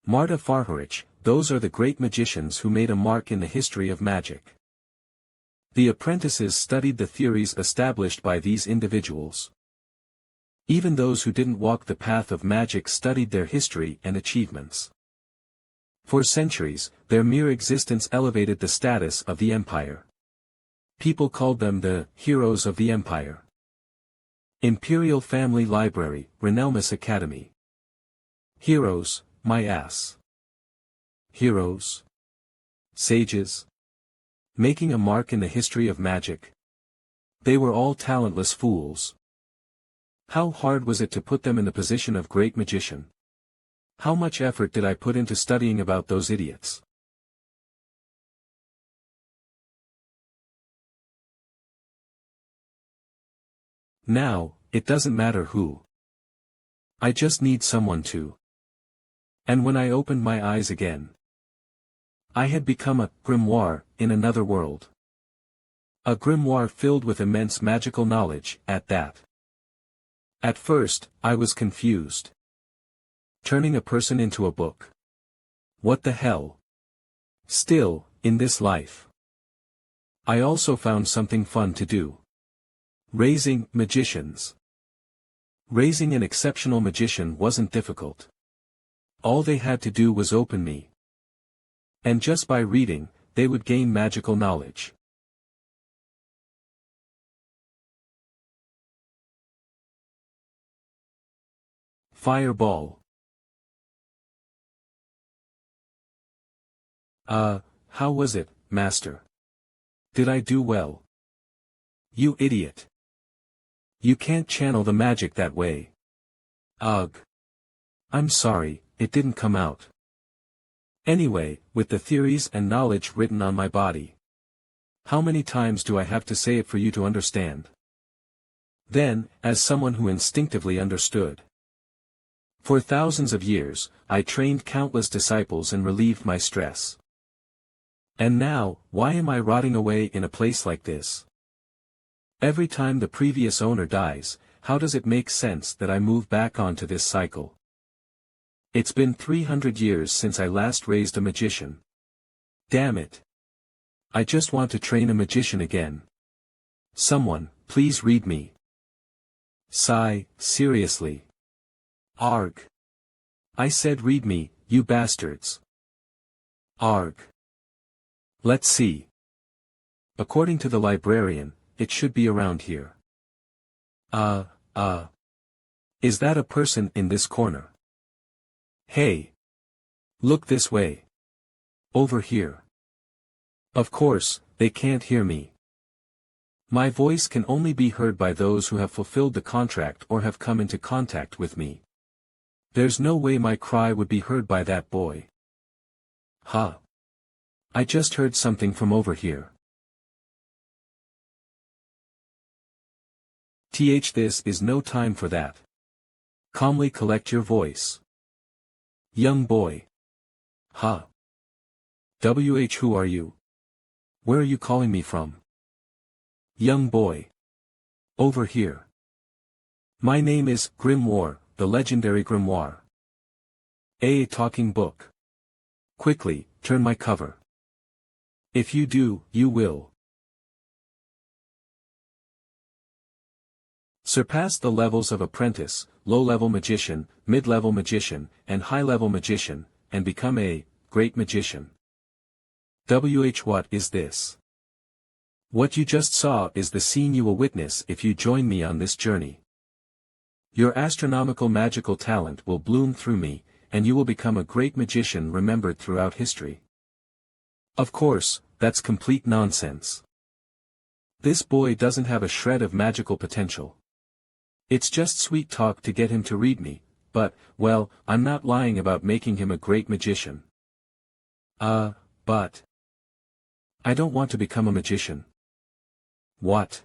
Marta Farharich, those are the great magicians who made a mark in the history of magic. The apprentices studied the theories established by these individuals. Even those who didn't walk the path of magic studied their history and achievements. For centuries, their mere existence elevated the status of the empire. People called them the heroes of the empire. Imperial Family Library, Renelmus Academy. Heroes, my ass. Heroes. Sages. Making a mark in the history of magic. They were all talentless fools. How hard was it to put them in the position of great magician? How much effort did I put into studying about those idiots? Now, it doesn't matter who. I just need someone to. And when I opened my eyes again, I had become a grimoire in another world. A grimoire filled with immense magical knowledge, at that. At first, I was confused. Turning a person into a book. What the hell? Still, in this life. I also found something fun to do. Raising magicians. Raising an exceptional magician wasn't difficult. All they had to do was open me. And just by reading, they would gain magical knowledge. Fireball. How was it, master? Did I do well? You idiot. You can't channel the magic that way. Ugh. I'm sorry, it didn't come out. Anyway, with the theories and knowledge written on my body. How many times do I have to say it for you to understand? Then, as someone who instinctively understood. For thousands of years, I trained countless disciples and relieved my stress. And now, why am I rotting away in a place like this? Every time the previous owner dies, how does it make sense that I move back onto this cycle? It's been 300 years since I last raised a magician. Damn it. I just want to train a magician again. Someone, please read me. Sigh, seriously. Arg. I said read me, you bastards. Arg. Let's see. According to the librarian, it should be around here. Is that a person in this corner? Hey. Look this way. Over here. Of course, they can't hear me. My voice can only be heard by those who have fulfilled the contract or have come into contact with me. There's no way my cry would be heard by that boy. Huh. I just heard something from over here. This is no time for that. Calmly collect your voice. Young boy. Huh. Who are you? Where are you calling me from? Young boy. Over here. My name is Grimoire, the legendary grimoire. A talking book. Quickly, turn my cover. If you do, you will surpass the levels of apprentice, low-level magician, mid-level magician, and high-level magician, and become a great magician. What is this? What you just saw is the scene you will witness if you join me on this journey. Your astronomical magical talent will bloom through me, and you will become a great magician remembered throughout history. Of course, that's complete nonsense. This boy doesn't have a shred of magical potential. It's just sweet talk to get him to read me, but, well, I'm not lying about making him a great magician. But I don't want to become a magician. What?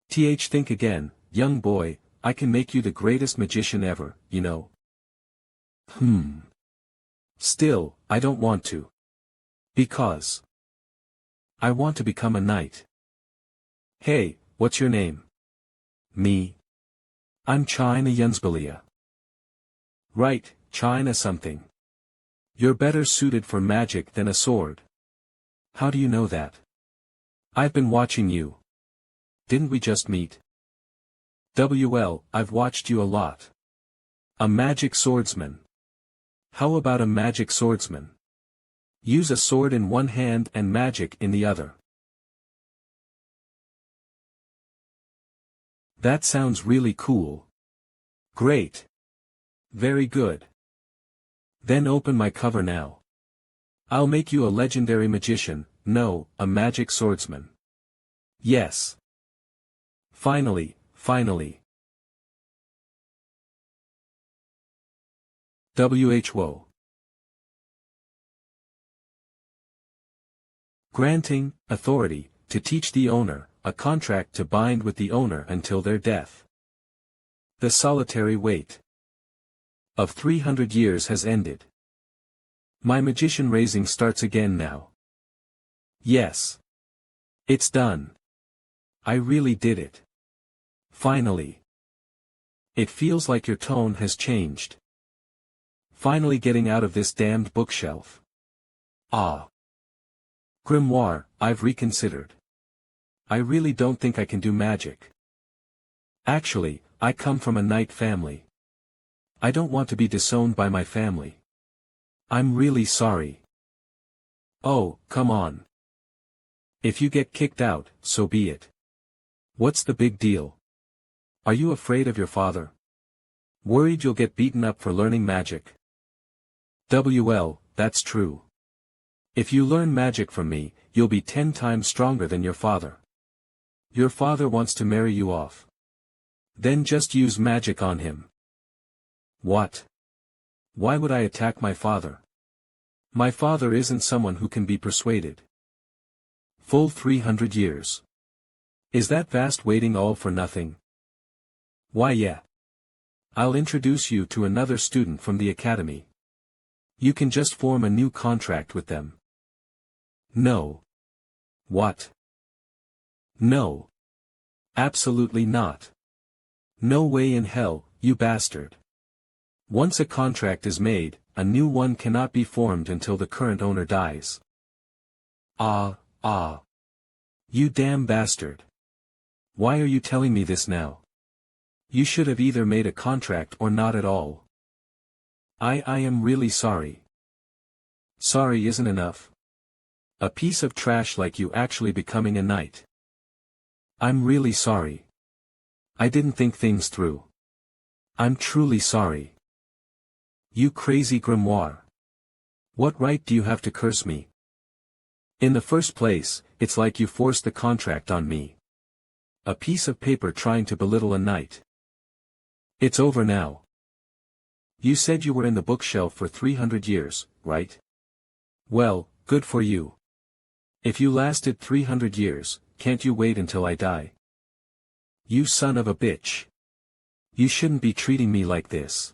Think again, young boy, I can make you the greatest magician ever, you know. Still, I don't want to. Because I want to become a knight. Hey, what's your name? Me. I'm China Yunsbelia. Right, China something. You're better suited for magic than a sword. How do you know that? I've been watching you. Didn't we just meet? I've watched you a lot. A magic swordsman. How about a magic swordsman? Use a sword in one hand and magic in the other. That sounds really cool. Great. Very good. Then open my cover now. I'll make you a legendary magician, no, a magic swordsman. Yes. Finally. MANHWA. Granting authority to teach the owner, a contract to bind with the owner until their death. The solitary wait of 300 years has ended. My magician raising starts again now. Yes. It's done. I really did it. Finally. It feels like your tone has changed. Finally getting out of this damned bookshelf. Ah. Grimoire, I've reconsidered. I really don't think I can do magic. Actually, I come from a knight family. I don't want to be disowned by my family. I'm really sorry. Oh, come on. If you get kicked out, so be it. What's the big deal? Are you afraid of your father? Worried you'll get beaten up for learning magic? That's true. If you learn magic from me, you'll be 10 times stronger than your father. Your father wants to marry you off. Then just use magic on him. What? Why would I attack my father? My father isn't someone who can be persuaded. Full 300 years. Is that vast waiting all for nothing? Why yeah. I'll introduce you to another student from the academy. You can just form a new contract with them. No. What? No. Absolutely not. No way in hell, you bastard. Once a contract is made, a new one cannot be formed until the current owner dies. Ah. You damn bastard. Why are you telling me this now? You should have either made a contract or not at all. I am really sorry. Sorry isn't enough. A piece of trash like you actually becoming a knight. I'm really sorry. I didn't think things through. I'm truly sorry. You crazy grimoire. What right do you have to curse me? In the first place, it's like you forced the contract on me. A piece of paper trying to belittle a knight. It's over now. You said you were in the bookshelf for 300 years, right? Well, good for you. If you lasted 300 years, can't you wait until I die? You son of a bitch. You shouldn't be treating me like this.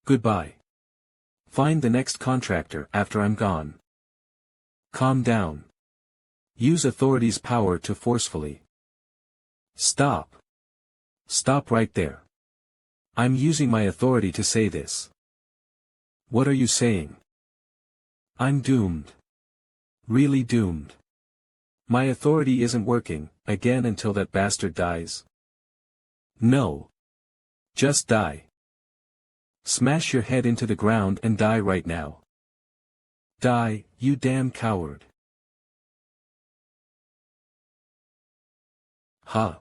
Goodbye. Find the next contractor after I'm gone. Calm down. Use authority's power to forcefully. Stop. Stop right there. I'm using my authority to say this. What are you saying? I'm doomed. Really doomed. My authority isn't working, again until that bastard dies. No. Just die. Smash your head into the ground and die right now. Die, you damn coward. Huh.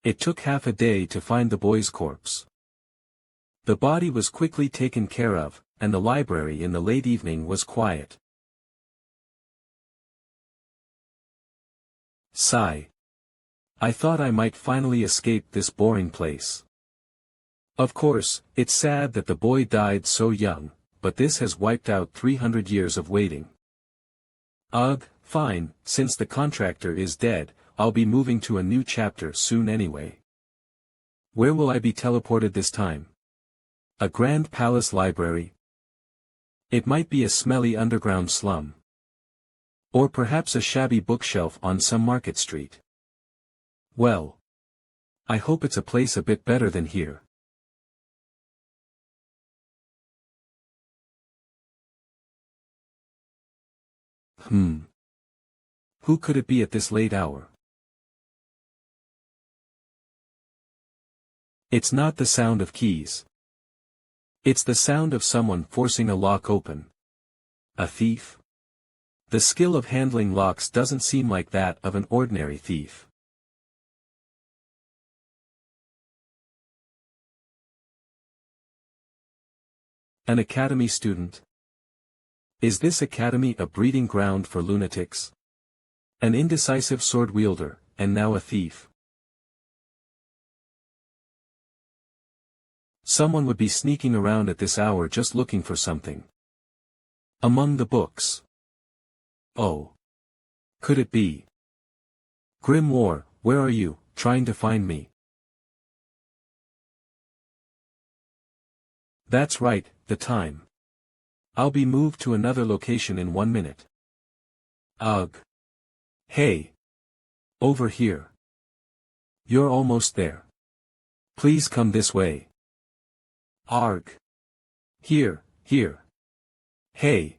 It took half a day to find the boy's corpse. The body was quickly taken care of, and the library in the late evening was quiet. Sigh. I thought I might finally escape this boring place. Of course, it's sad that the boy died so young, but this has wiped out 300 years of waiting. Ugh, fine, since the contractor is dead, I'll be moving to a new chapter soon anyway. Where will I be teleported this time? A grand palace library? It might be a smelly underground slum. Or perhaps a shabby bookshelf on some market street. Well, I hope it's a place a bit better than here. Who could it be at this late hour? It's not the sound of keys. It's the sound of someone forcing a lock open. A thief? The skill of handling locks doesn't seem like that of an ordinary thief. An academy student? Is this academy a breeding ground for lunatics? An indecisive sword wielder, and now a thief. Someone would be sneaking around at this hour just looking for something. Among the books. Oh. Could it be? Grimoire, where are you, trying to find me? That's right, the time. I'll be moved to another location in 1 minute. Ugh. Hey. Over here. You're almost there. Please come this way. Arg. Here. Hey.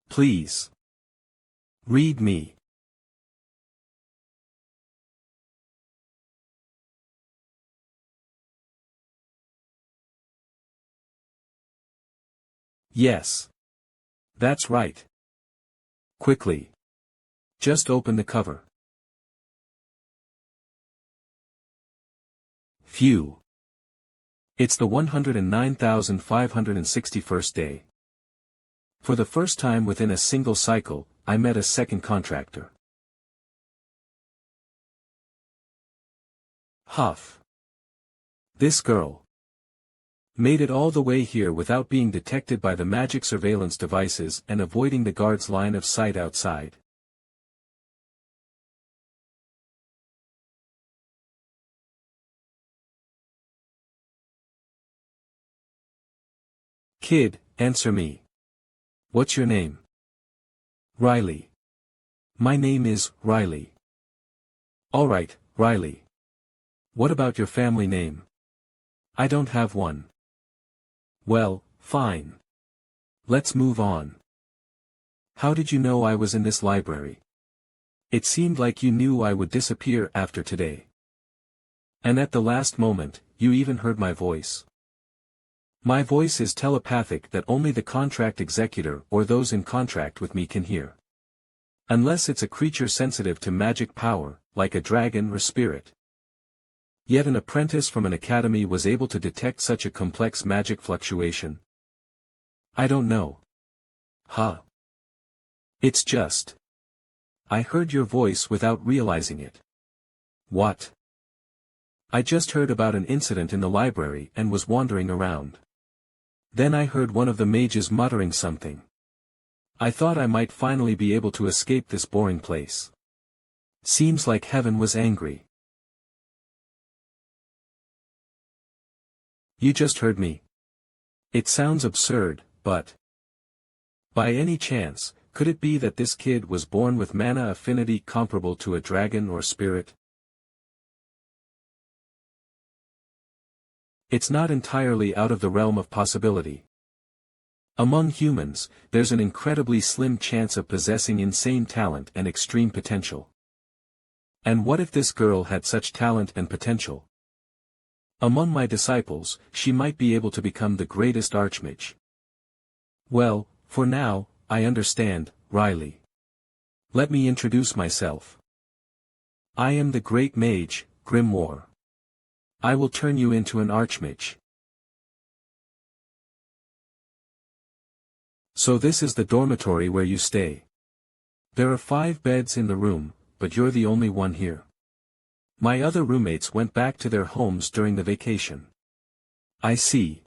Please. Read me. Yes. That's right. Quickly. Just open the cover. Phew. It's the 109,561st day. For the first time within a single cycle, I met a second contractor. Huff. This girl made it all the way here without being detected by the magic surveillance devices and avoiding the guard's line of sight outside. Kid, answer me. What's your name? Riley. My name is Riley. Alright, Riley. What about your family name? I don't have one. Well, fine. Let's move on. How did you know I was in this library? It seemed like you knew I would disappear after today. And at the last moment, you even heard my voice. My voice is telepathic that only the contract executor or those in contract with me can hear. Unless it's a creature sensitive to magic power, like a dragon or spirit. Yet an apprentice from an academy was able to detect such a complex magic fluctuation. I don't know. Huh. It's just. I heard your voice without realizing it. What? I just heard about an incident in the library and was wandering around. Then I heard one of the mages muttering something. I thought I might finally be able to escape this boring place. Seems like heaven was angry. You just heard me. It sounds absurd, but... By any chance, could it be that this kid was born with mana affinity comparable to a dragon or spirit? It's not entirely out of the realm of possibility. Among humans, there's an incredibly slim chance of possessing insane talent and extreme potential. And what if this girl had such talent and potential? Among my disciples, she might be able to become the greatest archmage. Well, for now, I understand, Riley. Let me introduce myself. I am the great mage, Grimoire. I will turn you into an archmage. So this is the dormitory where you stay. There are 5 beds in the room, but you're the only one here. My other roommates went back to their homes during the vacation. I see.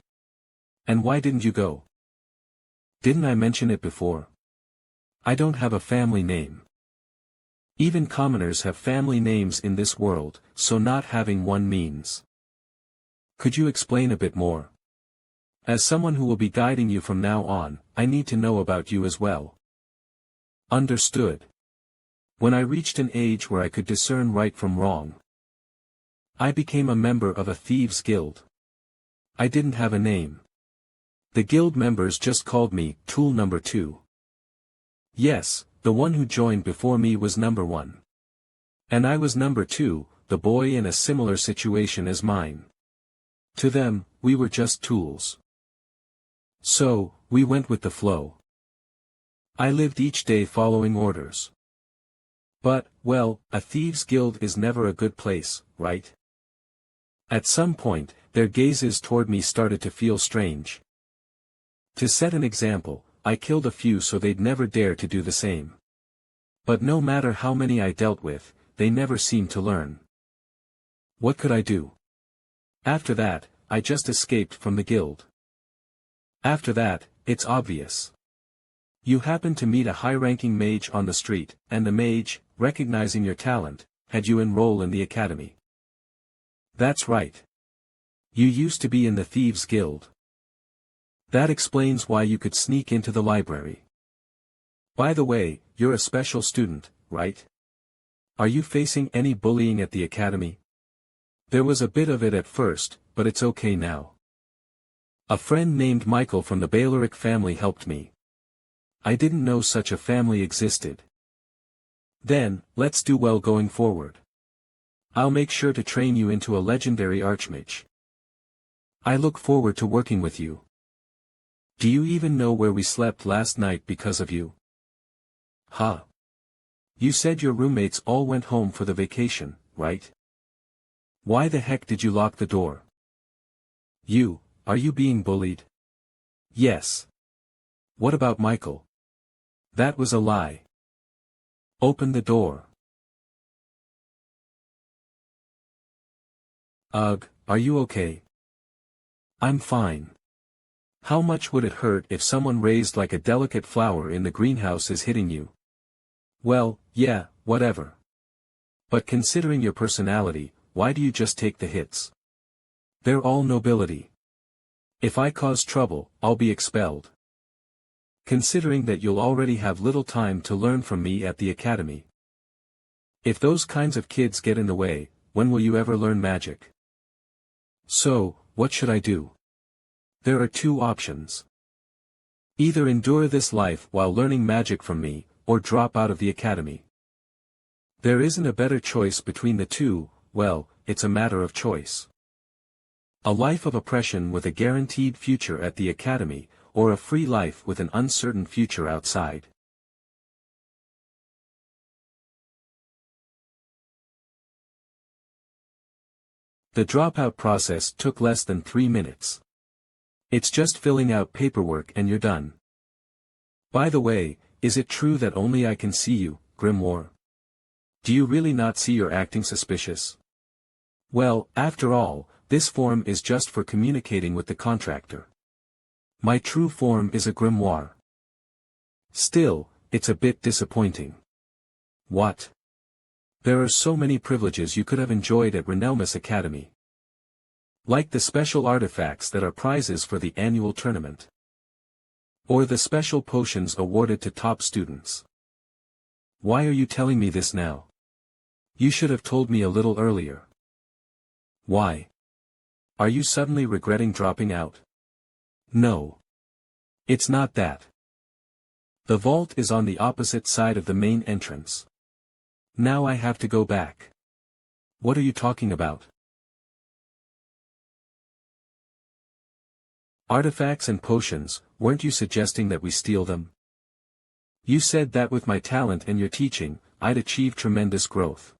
And why didn't you go? Didn't I mention it before? I don't have a family name. Even commoners have family names in this world, so not having one means. Could you explain a bit more? As someone who will be guiding you from now on, I need to know about you as well. Understood. When I reached an age where I could discern right from wrong, I became a member of a thieves' guild. I didn't have a name. The guild members just called me Tool Number 2. Yes, the one who joined before me was Number 1. And I was Number 2, the boy in a similar situation as mine. To them, we were just tools. So, we went with the flow. I lived each day following orders. But, well, a thieves' guild is never a good place, right? At some point, their gazes toward me started to feel strange. To set an example, I killed a few so they'd never dare to do the same. But no matter how many I dealt with, they never seemed to learn. What could I do? After that, I just escaped from the guild. After that, it's obvious. You happened to meet a high-ranking mage on the street, and the mage, recognizing your talent, had you enroll in the academy. That's right. You used to be in the Thieves' Guild. That explains why you could sneak into the library. By the way, you're a special student, right? Are you facing any bullying at the academy? There was a bit of it at first, but it's okay now. A friend named Michael from the Bayloric family helped me. I didn't know such a family existed. Then, let's do well going forward. I'll make sure to train you into a legendary archmage. I look forward to working with you. Do you even know where we slept last night because of you? Huh. You said your roommates all went home for the vacation, right? Why the heck did you lock the door? Are you being bullied? Yes. What about Michael? That was a lie. Open the door. Ugh, are you okay? I'm fine. How much would it hurt if someone raised like a delicate flower in the greenhouse is hitting you? Well, yeah, whatever. But considering your personality, why do you just take the hits? They're all nobility. If I cause trouble, I'll be expelled. Considering that you'll already have little time to learn from me at the academy. If those kinds of kids get in the way, when will you ever learn magic? So, what should I do? There are two options. Either endure this life while learning magic from me, or drop out of the academy. There isn't a better choice between the two, well, it's a matter of choice. A life of oppression with a guaranteed future at the academy, or a free life with an uncertain future outside. The dropout process took less than 3 minutes. It's just filling out paperwork and you're done. By the way, is it true that only I can see you, Grimoire? Do you really not see you're acting suspicious? Well, after all, this form is just for communicating with the contractor. My true form is a grimoire. Still, it's a bit disappointing. What? There are so many privileges you could have enjoyed at Renelmus Academy. Like the special artifacts that are prizes for the annual tournament. Or the special potions awarded to top students. Why are you telling me this now? You should have told me a little earlier. Why? Are you suddenly regretting dropping out? No. It's not that. The vault is on the opposite side of the main entrance. Now I have to go back. What are you talking about? Artifacts and potions, weren't you suggesting that we steal them? You said that with my talent and your teaching, I'd achieve tremendous growth.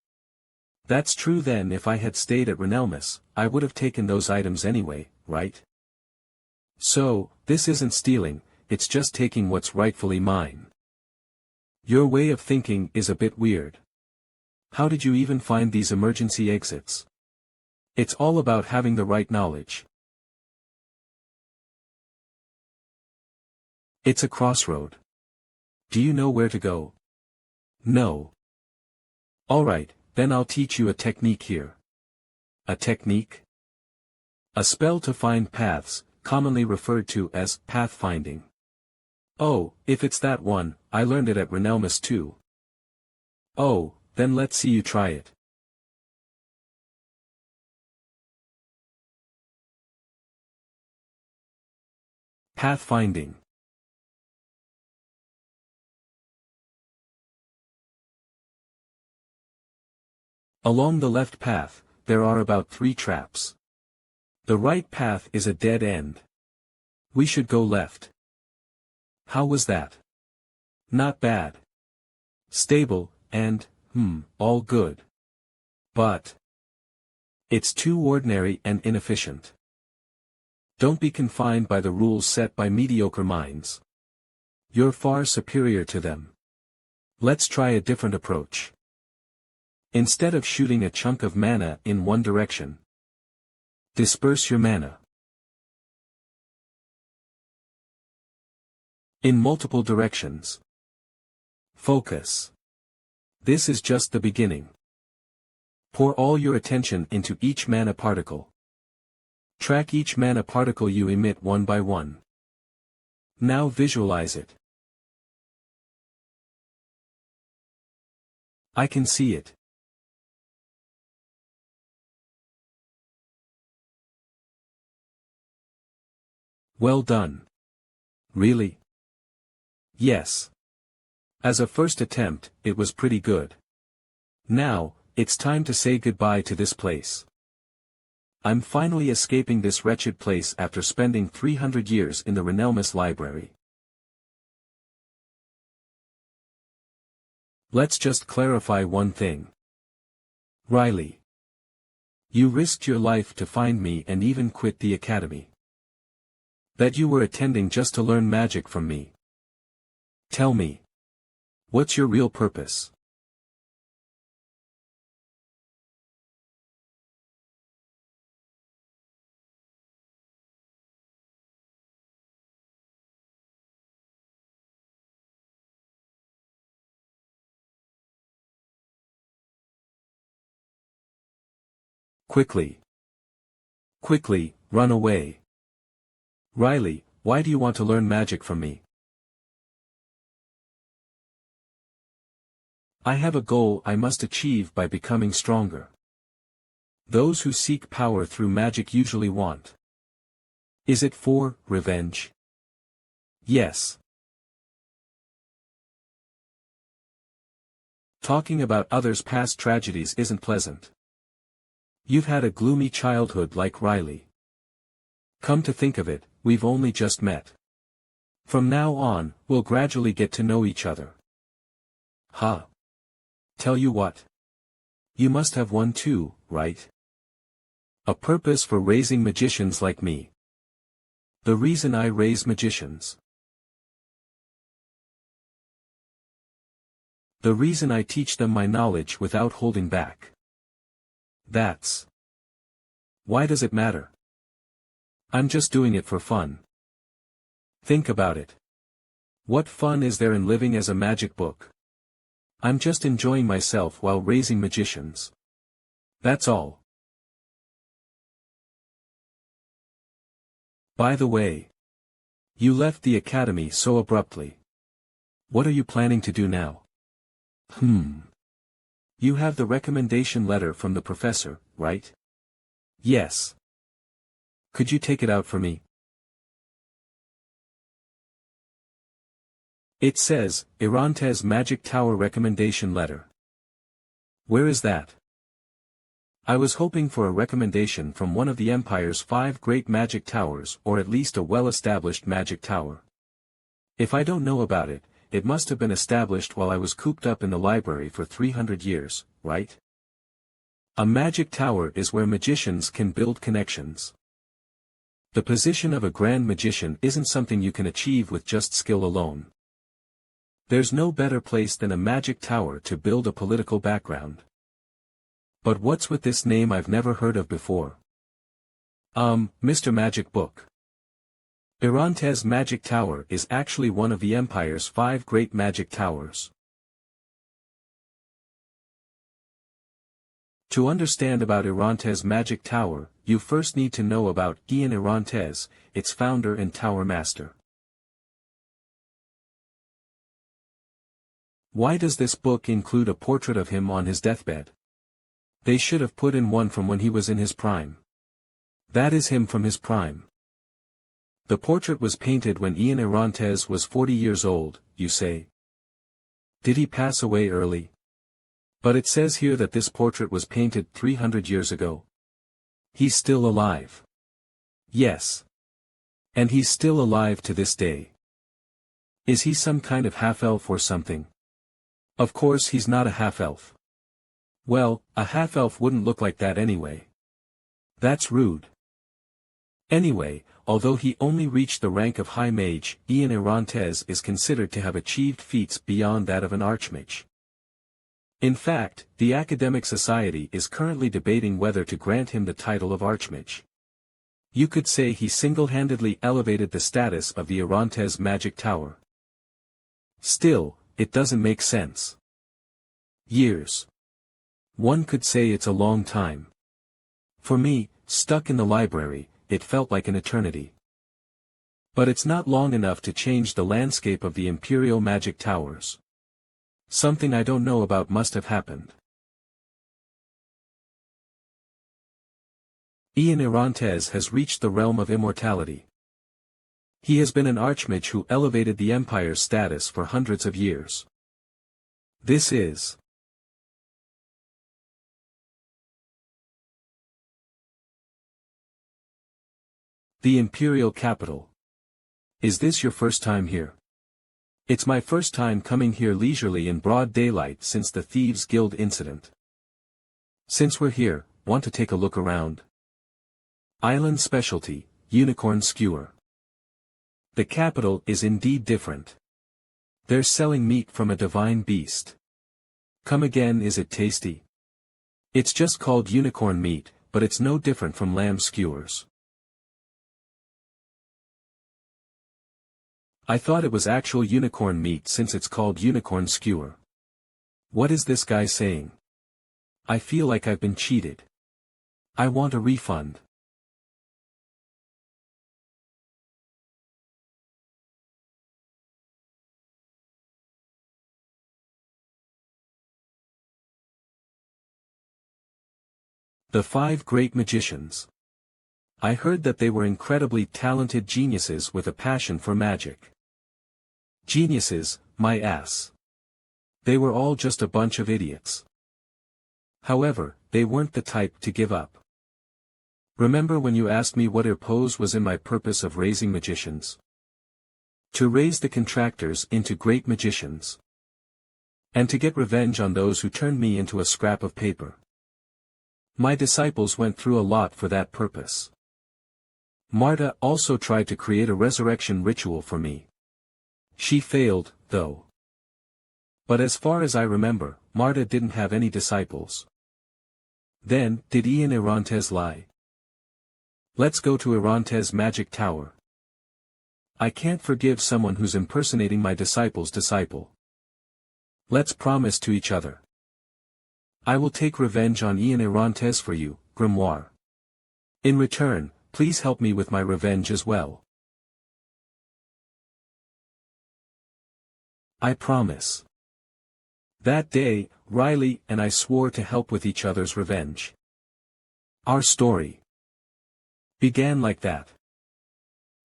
That's true then. If I had stayed at Renelmus, I would have taken those items anyway, right? So, this isn't stealing, it's just taking what's rightfully mine. Your way of thinking is a bit weird. How did you even find these emergency exits? It's all about having the right knowledge. It's a crossroad. Do you know where to go? No. Alright, then I'll teach you a technique here. A technique? A spell to find paths, commonly referred to as pathfinding. Oh, if it's that one, I learned it at Renelmus too. Oh, then let's see you try it. Pathfinding. Along the left path, there are about 3 traps. The right path is a dead end. We should go left. How was that? Not bad. Stable, and, all good. But it's too ordinary and inefficient. Don't be confined by the rules set by mediocre minds. You're far superior to them. Let's try a different approach. Instead of shooting a chunk of mana in one direction, disperse your mana in multiple directions. Focus. This is just the beginning. Pour all your attention into each mana particle. Track each mana particle you emit one by one. Now visualize it. I can see it. Well done. Really? Yes. As a first attempt, it was pretty good. Now, it's time to say goodbye to this place. I'm finally escaping this wretched place after spending 300 years in the Renelmus library. Let's just clarify one thing. Riley. You risked your life to find me and even quit the academy. That you were attending just to learn magic from me. Tell me. What's your real purpose? Quickly. Quickly, run away. Riley, why do you want to learn magic from me? I have a goal I must achieve by becoming stronger. Those who seek power through magic usually want. Is it for revenge? Yes. Talking about others' past tragedies isn't pleasant. You've had a gloomy childhood like Riley. Come to think of it, we've only just met. From now on, we'll gradually get to know each other. Huh. Tell you what. You must have one too, right? A purpose for raising magicians like me. The reason I raise magicians. The reason I teach them my knowledge without holding back. That's. Why does it matter? I'm just doing it for fun. Think about it. What fun is there in living as a magic book? I'm just enjoying myself while raising magicians. That's all. By the way. You left the academy so abruptly. What are you planning to do now? You have the recommendation letter from the professor, right? Yes. Could you take it out for me? It says, Irantes Magic Tower Recommendation Letter. Where is that? I was hoping for a recommendation from one of the Empire's 5 great magic towers or at least a well-established magic tower. If I don't know about it, it must have been established while I was cooped up in the library for 300 years, right? A magic tower is where magicians can build connections. The position of a grand magician isn't something you can achieve with just skill alone. There's no better place than a magic tower to build a political background. But what's with this name I've never heard of before? Mr. Magic Book. Irantes Magic Tower is actually one of the Empire's 5 great magic towers. To understand about Irantes Magic Tower, you first need to know about Ian Irantes, its founder and tower master. Why does this book include a portrait of him on his deathbed? They should have put in one from when he was in his prime. That is him from his prime. The portrait was painted when Ian Orontes was 40 years old, you say. Did he pass away early? But it says here that this portrait was painted 300 years ago. He's still alive. Yes. And he's still alive to this day. Is he some kind of half-elf or something? Of course he's not a half-elf. Well, a half-elf wouldn't look like that anyway. That's rude. Anyway, although he only reached the rank of High Mage, Ian Orontes is considered to have achieved feats beyond that of an Archmage. In fact, the Academic Society is currently debating whether to grant him the title of Archmage. You could say he single-handedly elevated the status of the Orontes Magic Tower. Still, it doesn't make sense. Years. One could say it's a long time. For me, stuck in the library, it felt like an eternity. But it's not long enough to change the landscape of the Imperial Magic Towers. Something I don't know about must have happened. Ian Orontes has reached the realm of immortality. He has been an Archmage who elevated the Empire's status for hundreds of years. This is the Imperial Capital. Is this your first time here? It's my first time coming here leisurely in broad daylight since the Thieves' Guild incident. Since we're here, want to take a look around? Island specialty, unicorn skewer. The capital is indeed different. They're selling meat from a divine beast. Come again, is it tasty? It's just called unicorn meat, but it's no different from lamb skewers. I thought it was actual unicorn meat since it's called unicorn skewer. What is this guy saying? I feel like I've been cheated. I want a refund. The 5 Great Magicians. I heard that they were incredibly talented geniuses with a passion for magic. Geniuses, my ass. They were all just a bunch of idiots. However, they weren't the type to give up. Remember when you asked me what pose was in my purpose of raising magicians? To raise the contractors into great magicians. And to get revenge on those who turned me into a scrap of paper. My disciples went through a lot for that purpose. Marta also tried to create a resurrection ritual for me. She failed, though. But as far as I remember, Marta didn't have any disciples. Then, did Ian Orontes lie? Let's go to Orontes' Magic Tower. I can't forgive someone who's impersonating my disciple's disciple. Let's promise to each other. I will take revenge on Ian Orontes for you, Grimoire. In return, please help me with my revenge as well. I promise. That day, Riley and I swore to help with each other's revenge. Our story began like that.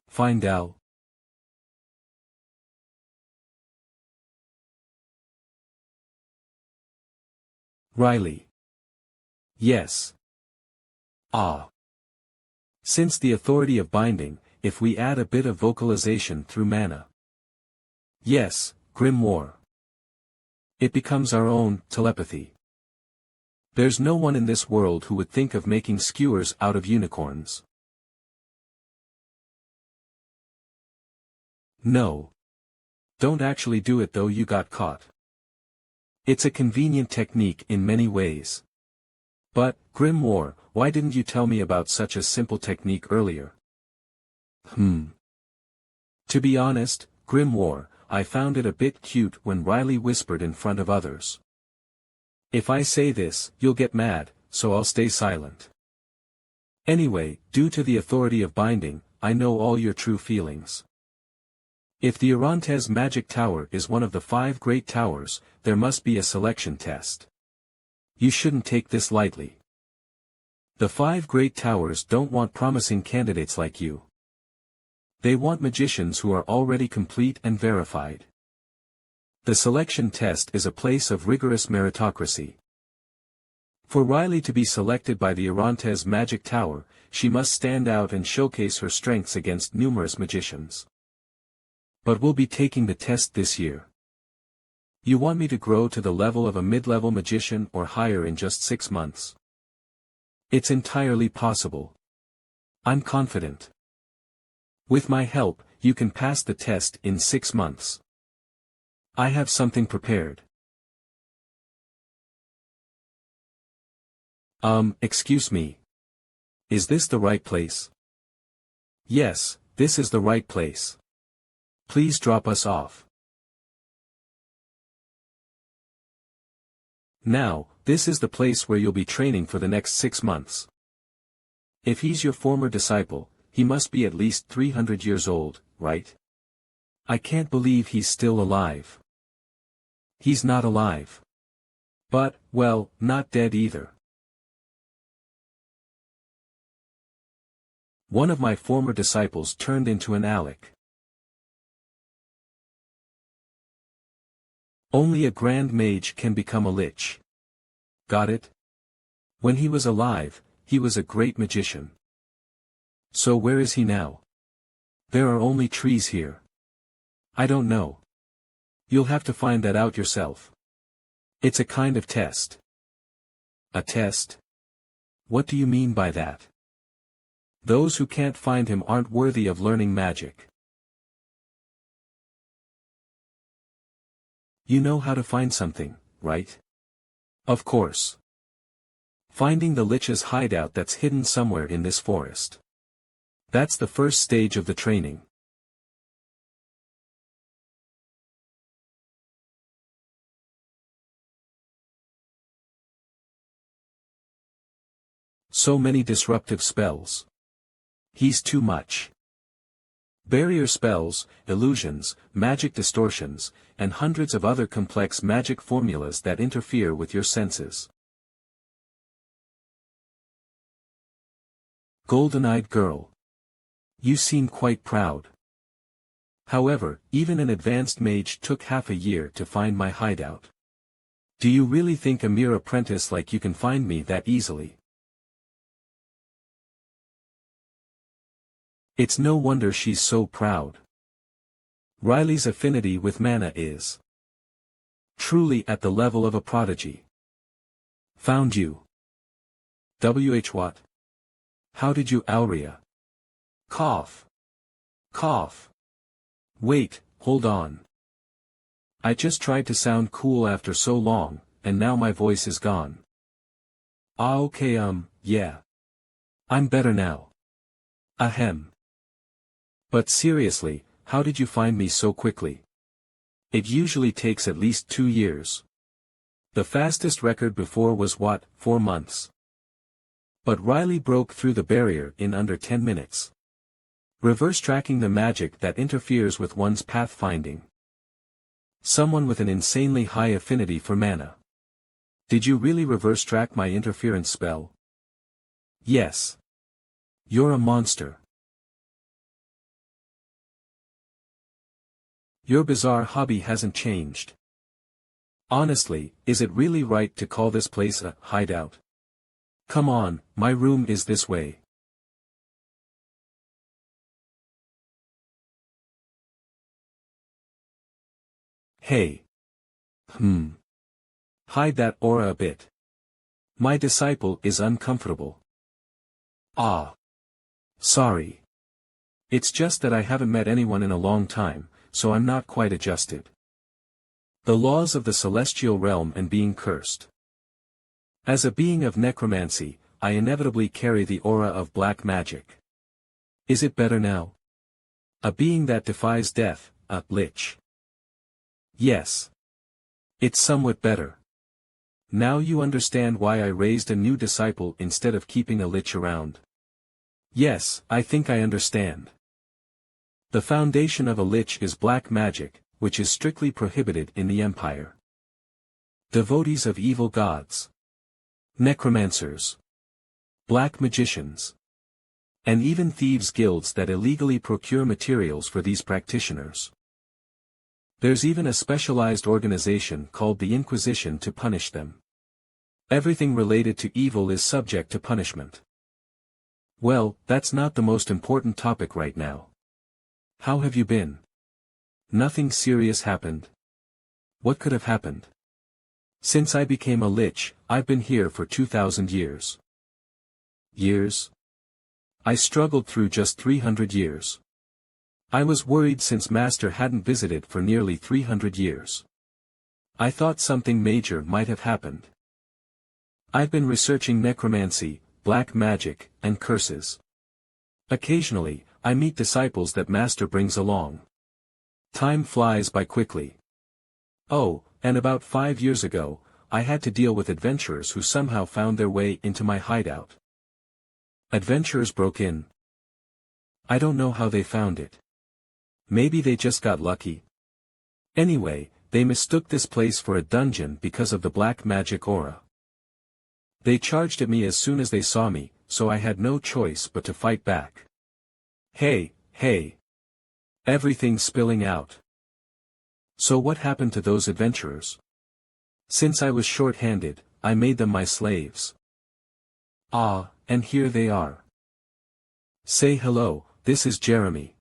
Find out. Riley. Yes. Ah. Since the authority of binding, if we add a bit of vocalization through mana. Yes, Grimoire. It becomes our own telepathy. There's no one in this world who would think of making skewers out of unicorns. No. Don't actually do it though, you got caught. It's a convenient technique in many ways. But, Grimoire, why didn't you tell me about such a simple technique earlier? To be honest, Grimoire, I found it a bit cute when Riley whispered in front of others. If I say this, you'll get mad, so I'll stay silent. Anyway, due to the authority of binding, I know all your true feelings. If the Orontes magic tower is one of the 5 great towers, there must be a selection test. You shouldn't take this lightly. The 5 great towers don't want promising candidates like you. They want magicians who are already complete and verified. The selection test is a place of rigorous meritocracy. For Riley to be selected by the Orontes magic tower, she must stand out and showcase her strengths against numerous magicians. But we'll be taking the test this year. You want me to grow to the level of a mid-level magician or higher in just 6 months? It's entirely possible. I'm confident. With my help, you can pass the test in 6 months. I have something prepared. Excuse me. Is this the right place? Yes, this is the right place. Please drop us off. Now, this is the place where you'll be training for the next 6 months. If he's your former disciple, he must be at least 300 years old, right? I can't believe he's still alive. He's not alive. But, well, not dead either. One of my former disciples turned into an Alec. Only a grand mage can become a lich. Got it? When he was alive, he was a great magician. So where is he now? There are only trees here. I don't know. You'll have to find that out yourself. It's a kind of test. A test? What do you mean by that? Those who can't find him aren't worthy of learning magic. You know how to find something, right? Of course. Finding the lich's hideout that's hidden somewhere in this forest. That's the first stage of the training. So many disruptive spells. He's too much. Barrier spells, illusions, magic distortions, and hundreds of other complex magic formulas that interfere with your senses. Golden-eyed girl. You seem quite proud. However, even an advanced mage took half a year to find my hideout. Do you really think a mere apprentice like you can find me that easily? It's no wonder she's so proud. Riley's affinity with mana is truly at the level of a prodigy. Found you. What? How did you Aurea? Cough. Cough. Wait, hold on. I just tried to sound cool after so long, and now my voice is gone. Ah, okay, yeah. I'm better now. Ahem. But seriously, how did you find me so quickly? It usually takes at least 2 years. The fastest record before was what, 4 months? But Riley broke through the barrier in under 10 minutes. Reverse tracking the magic that interferes with one's pathfinding. Someone with an insanely high affinity for mana. Did you really reverse track my interference spell? Yes. You're a monster. Your bizarre hobby hasn't changed. Honestly, is it really right to call this place a hideout? Come on, my room is this way. Hey. Hide that aura a bit. My disciple is uncomfortable. Ah. Sorry. It's just that I haven't met anyone in a long time, so I'm not quite adjusted. The laws of the celestial realm and being cursed. As a being of necromancy, I inevitably carry the aura of black magic. Is it better now? A being that defies death, a lich. Yes. It's somewhat better. Now you understand why I raised a new disciple instead of keeping a lich around. Yes, I think I understand. The foundation of a lich is black magic, which is strictly prohibited in the Empire. Devotees of evil gods, necromancers, black magicians, and even thieves' guilds that illegally procure materials for these practitioners. There's even a specialized organization called the Inquisition to punish them. Everything related to evil is subject to punishment. Well, that's not the most important topic right now. How have you been? Nothing serious happened. What could have happened? Since I became a lich, I've been here for 2,000 years. Years? I struggled through just 300 years. I was worried since Master hadn't visited for nearly 300 years. I thought something major might have happened. I've been researching necromancy, black magic, and curses. Occasionally, I meet disciples that Master brings along. Time flies by quickly. Oh, and about 5 years ago, I had to deal with adventurers who somehow found their way into my hideout. Adventurers broke in. I don't know how they found it. Maybe they just got lucky. Anyway, they mistook this place for a dungeon because of the black magic aura. They charged at me as soon as they saw me, so I had no choice but to fight back. Hey, hey. Everything's spilling out. So what happened to those adventurers? Since I was short-handed, I made them my slaves. Ah, and here they are. Say hello, this is Jeremy.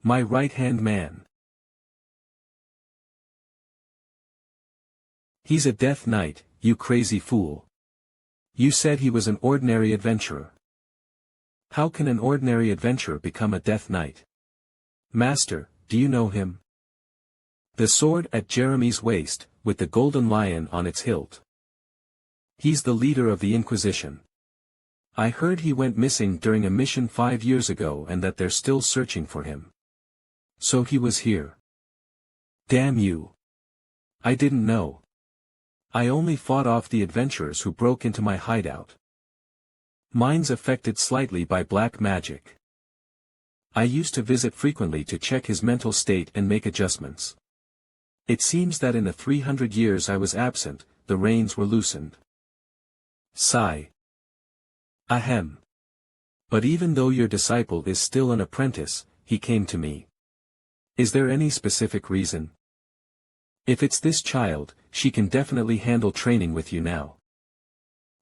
My right-hand man. He's a Death Knight, you crazy fool. You said he was an ordinary adventurer. How can an ordinary adventurer become a Death Knight? Master, do you know him? The sword at Jeremy's waist, with the golden lion on its hilt. He's the leader of the Inquisition. I heard he went missing during a mission 5 years ago and that they're still searching for him. So he was here. Damn you. I didn't know. I only fought off the adventurers who broke into my hideout. Mine's affected slightly by black magic. I used to visit frequently to check his mental state and make adjustments. It seems that in the 300 years I was absent, the reins were loosened. Sigh. Ahem. But even though your disciple is still an apprentice, he came to me. Is there any specific reason? If it's this child, she can definitely handle training with you now.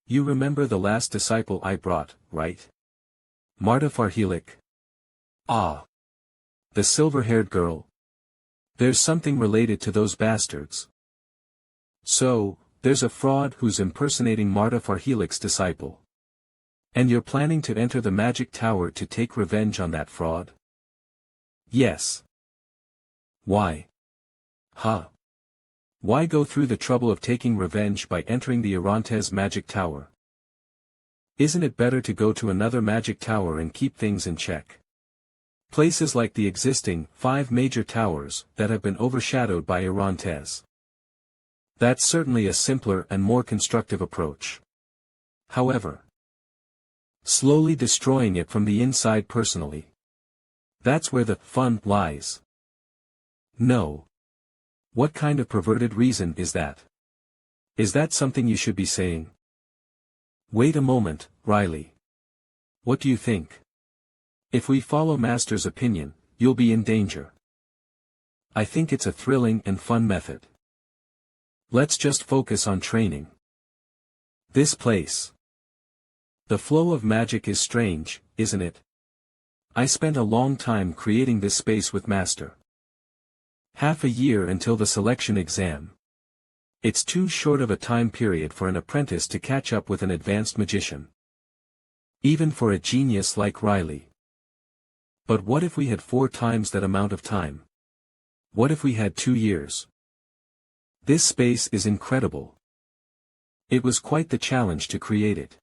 You remember the last disciple I brought, right? Marta Farhelik. Ah. The silver-haired girl. There's something related to those bastards. So, there's a fraud who's impersonating Marta Farhelik's disciple. And you're planning to enter the magic tower to take revenge on that fraud? Yes. Why? Huh. Why go through the trouble of taking revenge by entering the Orontes magic tower? Isn't it better to go to another magic tower and keep things in check? Places like the existing 5 major towers that have been overshadowed by Orontes. That's certainly a simpler and more constructive approach. However, slowly destroying it from the inside personally. That's where the fun lies. No. What kind of perverted reason is that? Is that something you should be saying? Wait a moment, Riley. What do you think? If we follow Master's opinion, you'll be in danger. I think it's a thrilling and fun method. Let's just focus on training. This place. The flow of magic is strange, isn't it? I spent a long time creating this space with Master. Half a year until the selection exam. It's too short of a time period for an apprentice to catch up with an advanced magician. Even for a genius like Riley. But what if we had 4 times that amount of time? What if we had 2 years? This space is incredible. It was quite the challenge to create it.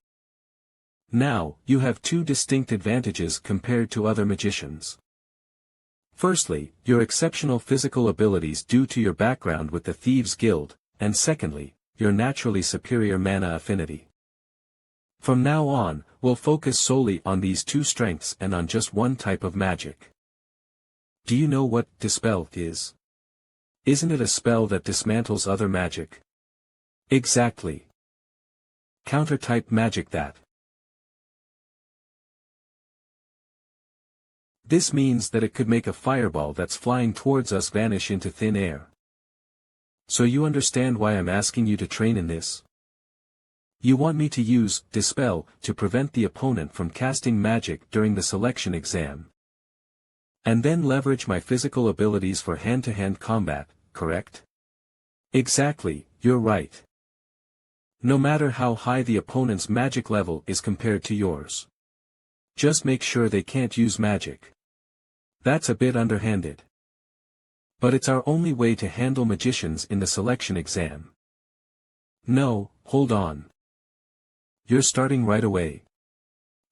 Now, you have 2 distinct advantages compared to other magicians. Firstly, your exceptional physical abilities due to your background with the Thieves' Guild, and secondly, your naturally superior mana affinity. From now on, we'll focus solely on these 2 strengths and on just one type of magic. Do you know what dispel is? Isn't it a spell that dismantles other magic? Exactly. Counter-type magic that. This means that it could make a fireball that's flying towards us vanish into thin air. So you understand why I'm asking you to train in this? You want me to use dispel to prevent the opponent from casting magic during the selection exam. And then leverage my physical abilities for hand-to-hand combat, correct? Exactly, you're right. No matter how high the opponent's magic level is compared to yours. Just make sure they can't use magic. That's a bit underhanded. But it's our only way to handle magicians in the selection exam. No, hold on. You're starting right away.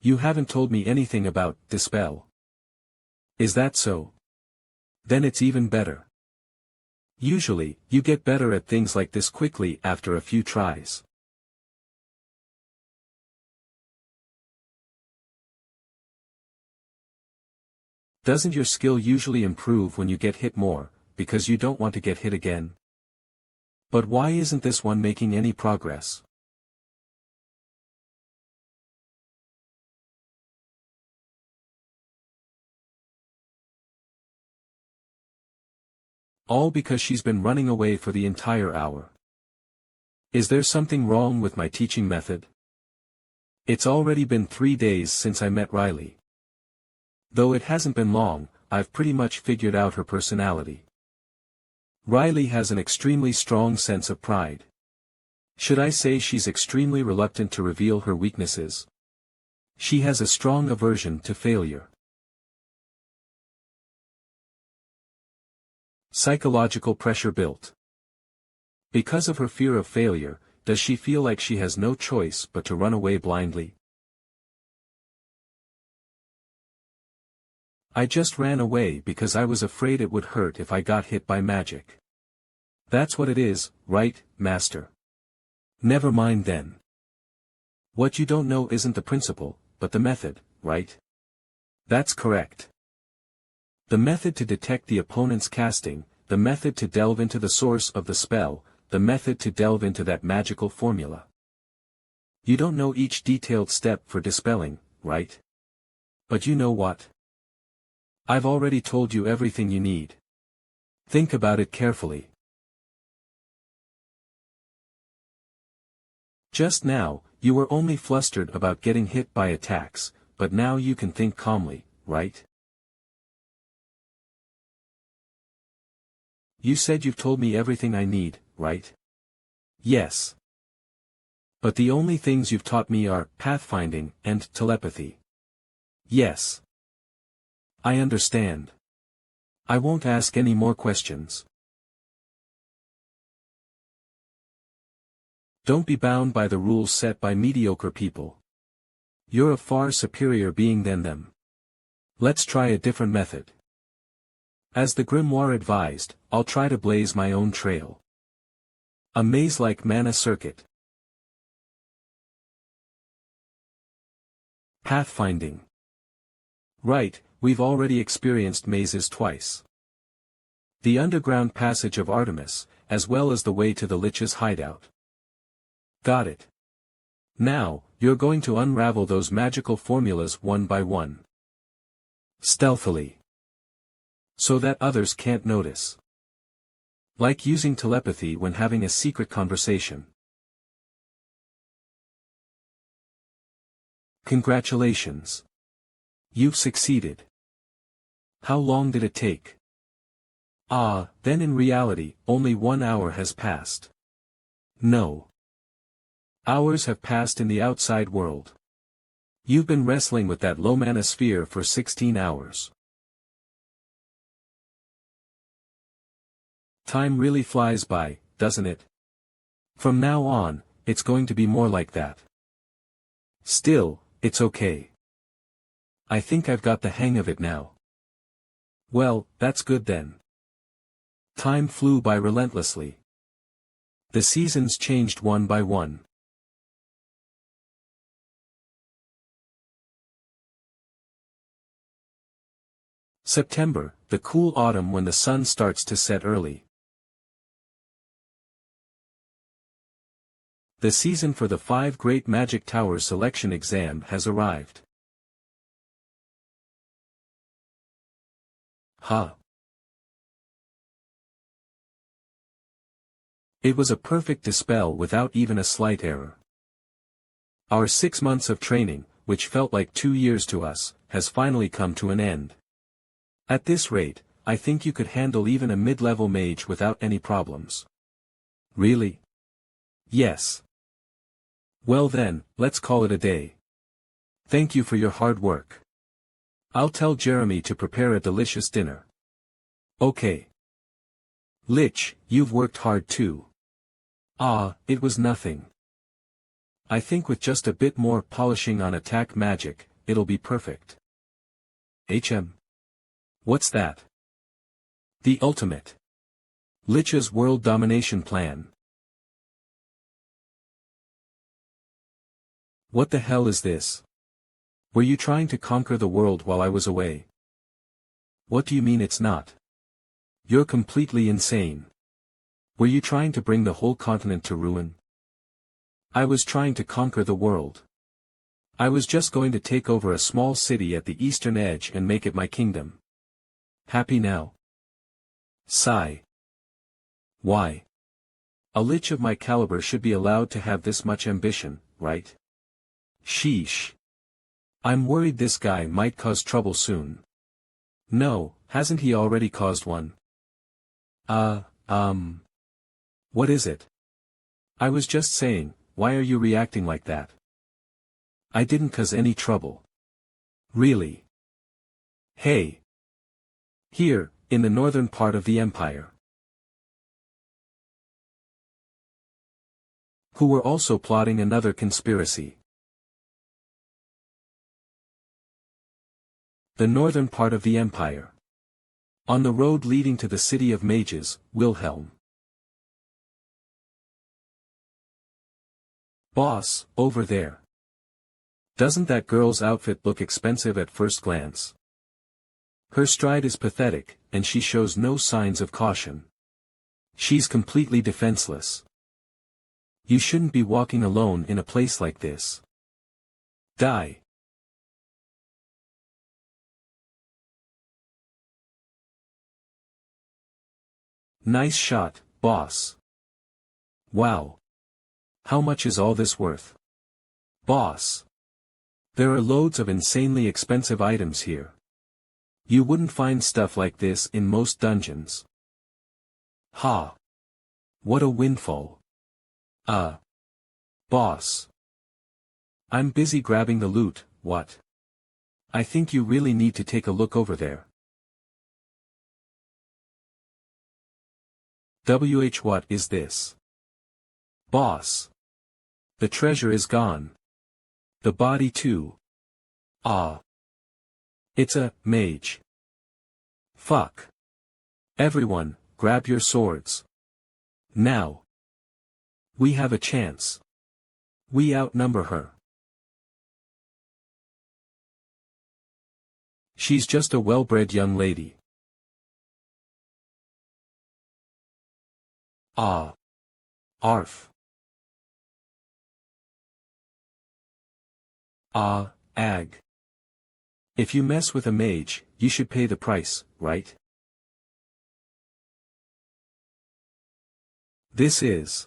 You haven't told me anything about dispel. Is that so? Then it's even better. Usually, you get better at things like this quickly after a few tries. Doesn't your skill usually improve when you get hit more, because you don't want to get hit again? But why isn't this one making any progress? All because she's been running away for the entire hour. Is there something wrong with my teaching method? It's already been 3 days since I met Riley. Though it hasn't been long, I've pretty much figured out her personality. Riley has an extremely strong sense of pride. Should I say she's extremely reluctant to reveal her weaknesses? She has a strong aversion to failure. Psychological pressure built. Because of her fear of failure, does she feel like she has no choice but to run away blindly? I just ran away because I was afraid it would hurt if I got hit by magic. That's what it is, right, Master? Never mind then. What you don't know isn't the principle, but the method, right? That's correct. The method to detect the opponent's casting, the method to delve into the source of the spell, the method to delve into that magical formula. You don't know each detailed step for dispelling, right? But you know what? I've already told you everything you need. Think about it carefully. Just now, you were only flustered about getting hit by attacks, but now you can think calmly, right? You said you've told me everything I need, right? Yes. But the only things you've taught me are pathfinding and telepathy. Yes. I understand. I won't ask any more questions. Don't be bound by the rules set by mediocre people. You're a far superior being than them. Let's try a different method. As the grimoire advised, I'll try to blaze my own trail. A maze-like mana circuit. Pathfinding. Right, we've already experienced mazes twice. The underground passage of Artemis, as well as the way to the Lich's hideout. Got it. Now, you're going to unravel those magical formulas one by one. Stealthily. So that others can't notice. Like using telepathy when having a secret conversation. Congratulations. You've succeeded. How long did it take? Then in reality, only 1 hour has passed. No. Hours have passed in the outside world. You've been wrestling with that low mana sphere for 16 hours. Time really flies by, doesn't it? From now on, it's going to be more like that. Still, it's okay. I think I've got the hang of it now. Well, that's good then. Time flew by relentlessly. The seasons changed one by one. September, the cool autumn when the sun starts to set early. The season for the 5 Great Magic Towers selection exam has arrived. Huh. It was a perfect dispel without even a slight error. Our 6 months of training, which felt like 2 years to us, has finally come to an end. At this rate, I think you could handle even a mid-level mage without any problems. Really? Yes. Well then, let's call it a day. Thank you for your hard work. I'll tell Jeremy to prepare a delicious dinner. Okay. Lich, you've worked hard too. Ah, it was nothing. I think with just a bit more polishing on attack magic, it'll be perfect. What's that? The ultimate. Lich's world domination plan. What the hell is this? Were you trying to conquer the world while I was away? What do you mean it's not? You're completely insane. Were you trying to bring the whole continent to ruin? I was trying to conquer the world. I was just going to take over a small city at the eastern edge and make it my kingdom. Happy now? Sigh. Why? A lich of my caliber should be allowed to have this much ambition, right? Sheesh. I'm worried this guy might cause trouble soon. No, hasn't he already caused one? What is it? I was just saying, why are you reacting like that? I didn't cause any trouble. Really? Hey. Here, in the northern part of the empire. Who were also plotting another conspiracy. The northern part of the empire. On the road leading to the city of mages, Wilhelm. Boss, over there. Doesn't that girl's outfit look expensive at first glance? Her stride is pathetic, and she shows no signs of caution. She's completely defenseless. You shouldn't be walking alone in a place like this. Die. Nice shot, boss. Wow. How much is all this worth? Boss. There are loads of insanely expensive items here. You wouldn't find stuff like this in most dungeons. Ha. What a windfall. Boss. I'm busy grabbing the loot, what? I think you really need to take a look over there. What is this? Boss. The treasure is gone. The body too. Ah. It's a mage. Fuck. Everyone, grab your swords. Now. We have a chance. We outnumber her. She's just a well-bred young lady. Ah. Arf. Ah, ag. If you mess with a mage, you should pay the price, right? This is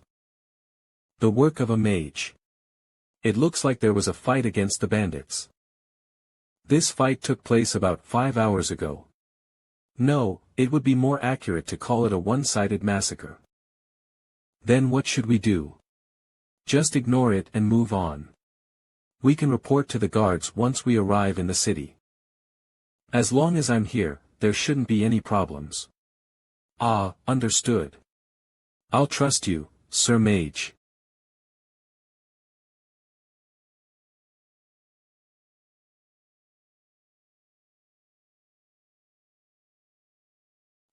the work of a mage. It looks like there was a fight against the bandits. This fight took place about 5 hours ago. No, it would be more accurate to call it a one-sided massacre. Then what should we do? Just ignore it and move on. We can report to the guards once we arrive in the city. As long as I'm here, there shouldn't be any problems. Ah, understood. I'll trust you, Sir Mage.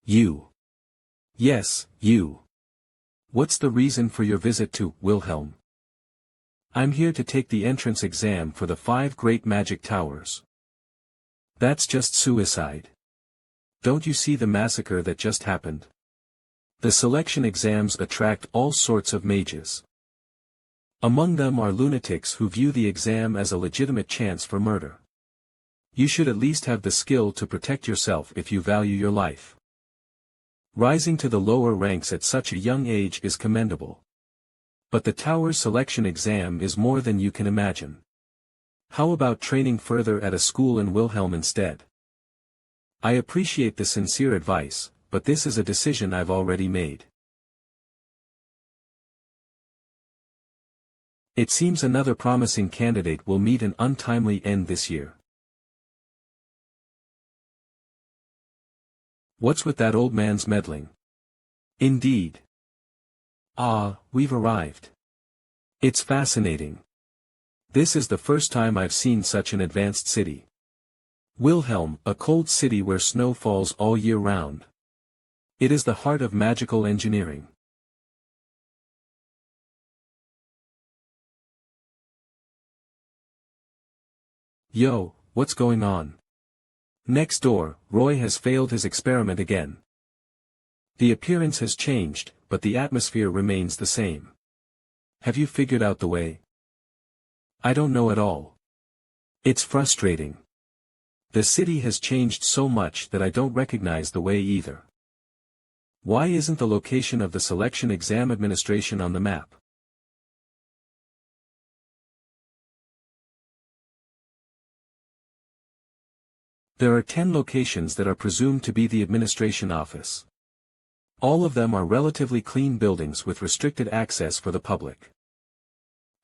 You. Yes, you. What's the reason for your visit to Wilhelm? I'm here to take the entrance exam for the 5 Great Magic Towers. That's just suicide. don't you see the massacre that just happened? The selection exams attract all sorts of mages. Among them are lunatics who view the exam as a legitimate chance for murder. You should at least have the skill to protect yourself if you value your life. Rising to the lower ranks at such a young age is commendable. But the Tower's selection exam is more than you can imagine. How about training further at a school in Wilhelm instead? I appreciate the sincere advice, but this is a decision I've already made. It seems another promising candidate will meet an untimely end this year. What's with that old man's meddling? Indeed. Ah, we've arrived. It's fascinating. This is the first time I've seen such an advanced city. Wilhelm, a cold city where snow falls all year round. It is the heart of magical engineering. Yo, what's going on? Next door, Roy has failed his experiment again. The appearance has changed, but the atmosphere remains the same. Have you figured out the way? I don't know at all. It's frustrating. The city has changed so much that I don't recognize the way either. Why isn't the location of the selection exam administration on the map? There are 10 locations that are presumed to be the administration office. All of them are relatively clean buildings with restricted access for the public.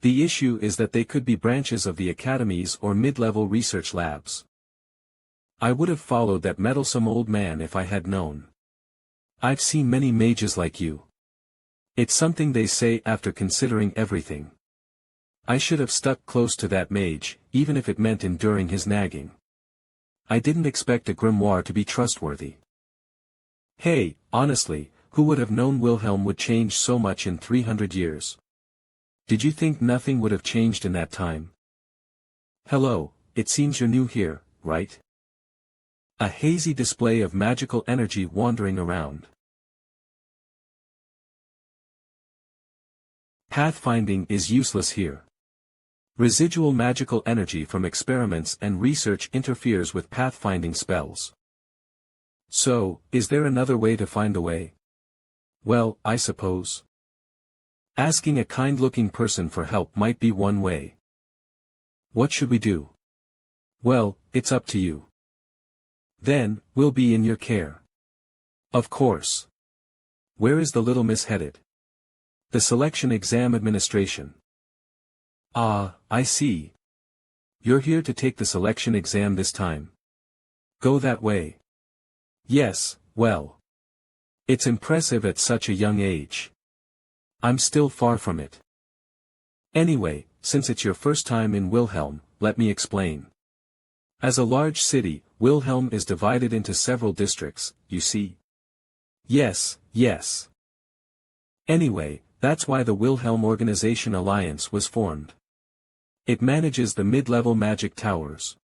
The issue is that they could be branches of the academies or mid-level research labs. I would have followed that meddlesome old man if I had known. I've seen many mages like you. It's something they say after considering everything. I should have stuck close to that mage, even if it meant enduring his nagging. I didn't expect a grimoire to be trustworthy. Hey, honestly, who would have known Wilhelm would change so much in 300 years? Did you think nothing would have changed in that time? Hello, it seems you're new here, right? A hazy display of magical energy wandering around. Pathfinding is useless here. Residual magical energy from experiments and research interferes with pathfinding spells. So, is there another way to find a way? Well, I suppose. Asking a kind-looking person for help might be one way. What should we do? Well, it's up to you. Then, we'll be in your care. Of course. Where is the little miss headed? The selection exam administration. Ah, I see. You're here to take the selection exam this time. Go that way. Yes, well. It's impressive at such a young age. I'm still far from it. Anyway, since it's your first time in Wilhelm, let me explain. As a large city, Wilhelm is divided into several districts, you see. Yes, yes. Anyway, that's why the Wilhelm Organization Alliance was formed. It manages the mid-level magic towers.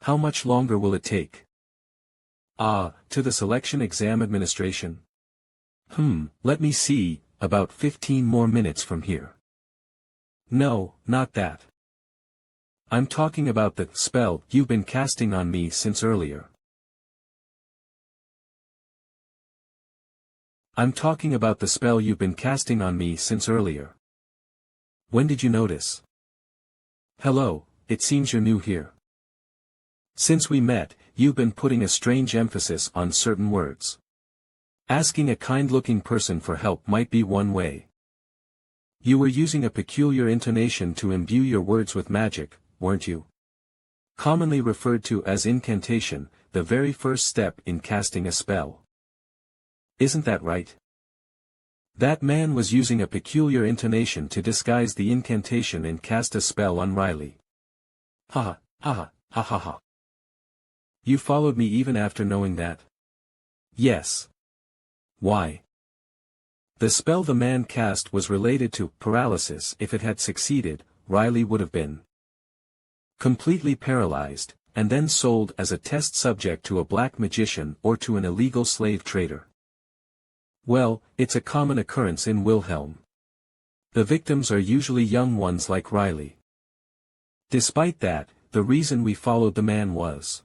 How much longer will it take? To the selection exam administration? Let me see, about 15 more minutes from here. No, not that. I'm talking about the spell you've been casting on me since earlier. I'm talking about the spell you've been casting on me since earlier. When did you notice? Hello, it seems you're new here. Since we met, you've been putting a strange emphasis on certain words. Asking a kind-looking person for help might be one way. You were using a peculiar intonation to imbue your words with magic, weren't you? Commonly referred to as incantation, the very first step in casting a spell. Isn't that right? That man was using a peculiar intonation to disguise the incantation and cast a spell on Riley. Ha ha ha ha ha. You followed me even after knowing that? Yes. Why? The spell the man cast was related to paralysis. If it had succeeded, Riley would have been completely paralyzed, and then sold as a test subject to a black magician or to an illegal slave trader. Well, it's a common occurrence in Wilhelm. The victims are usually young ones like Riley. Despite that, the reason we followed the man was,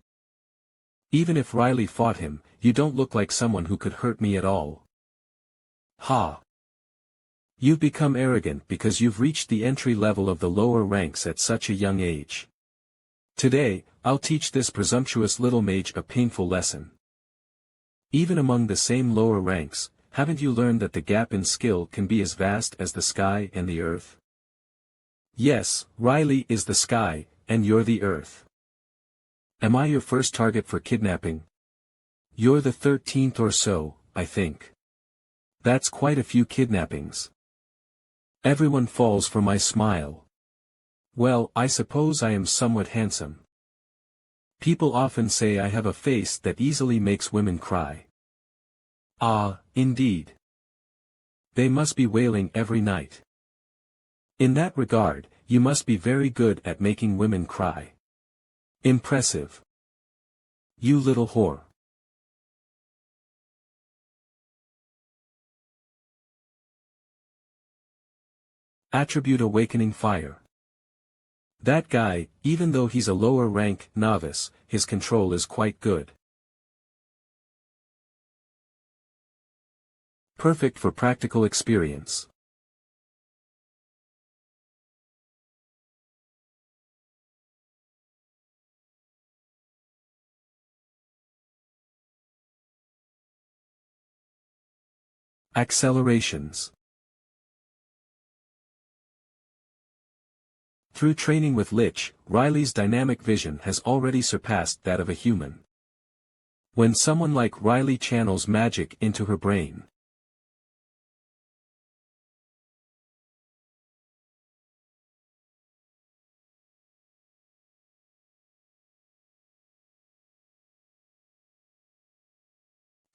even if Riley fought him, you don't look like someone who could hurt me at all. Ha! You've become arrogant because you've reached the entry level of the lower ranks at such a young age. Today, I'll teach this presumptuous little mage a painful lesson. Even among the same lower ranks, haven't you learned that the gap in skill can be as vast as the sky and the earth? Yes, Riley is the sky, and you're the earth. Am I your first target for kidnapping? You're the 13th or so, I think. That's quite a few kidnappings. Everyone falls for my smile. Well, I suppose I am somewhat handsome. People often say I have a face that easily makes women cry. Ah, indeed. They must be wailing every night. In that regard, you must be very good at making women cry. Impressive. You little whore. Attribute Awakening Fire. That guy, even though he's a lower rank novice, his control is quite good. Perfect for practical experience. Accelerations. Through training with Lich, Riley's dynamic vision has already surpassed that of a human. When someone like Riley channels magic into her brain,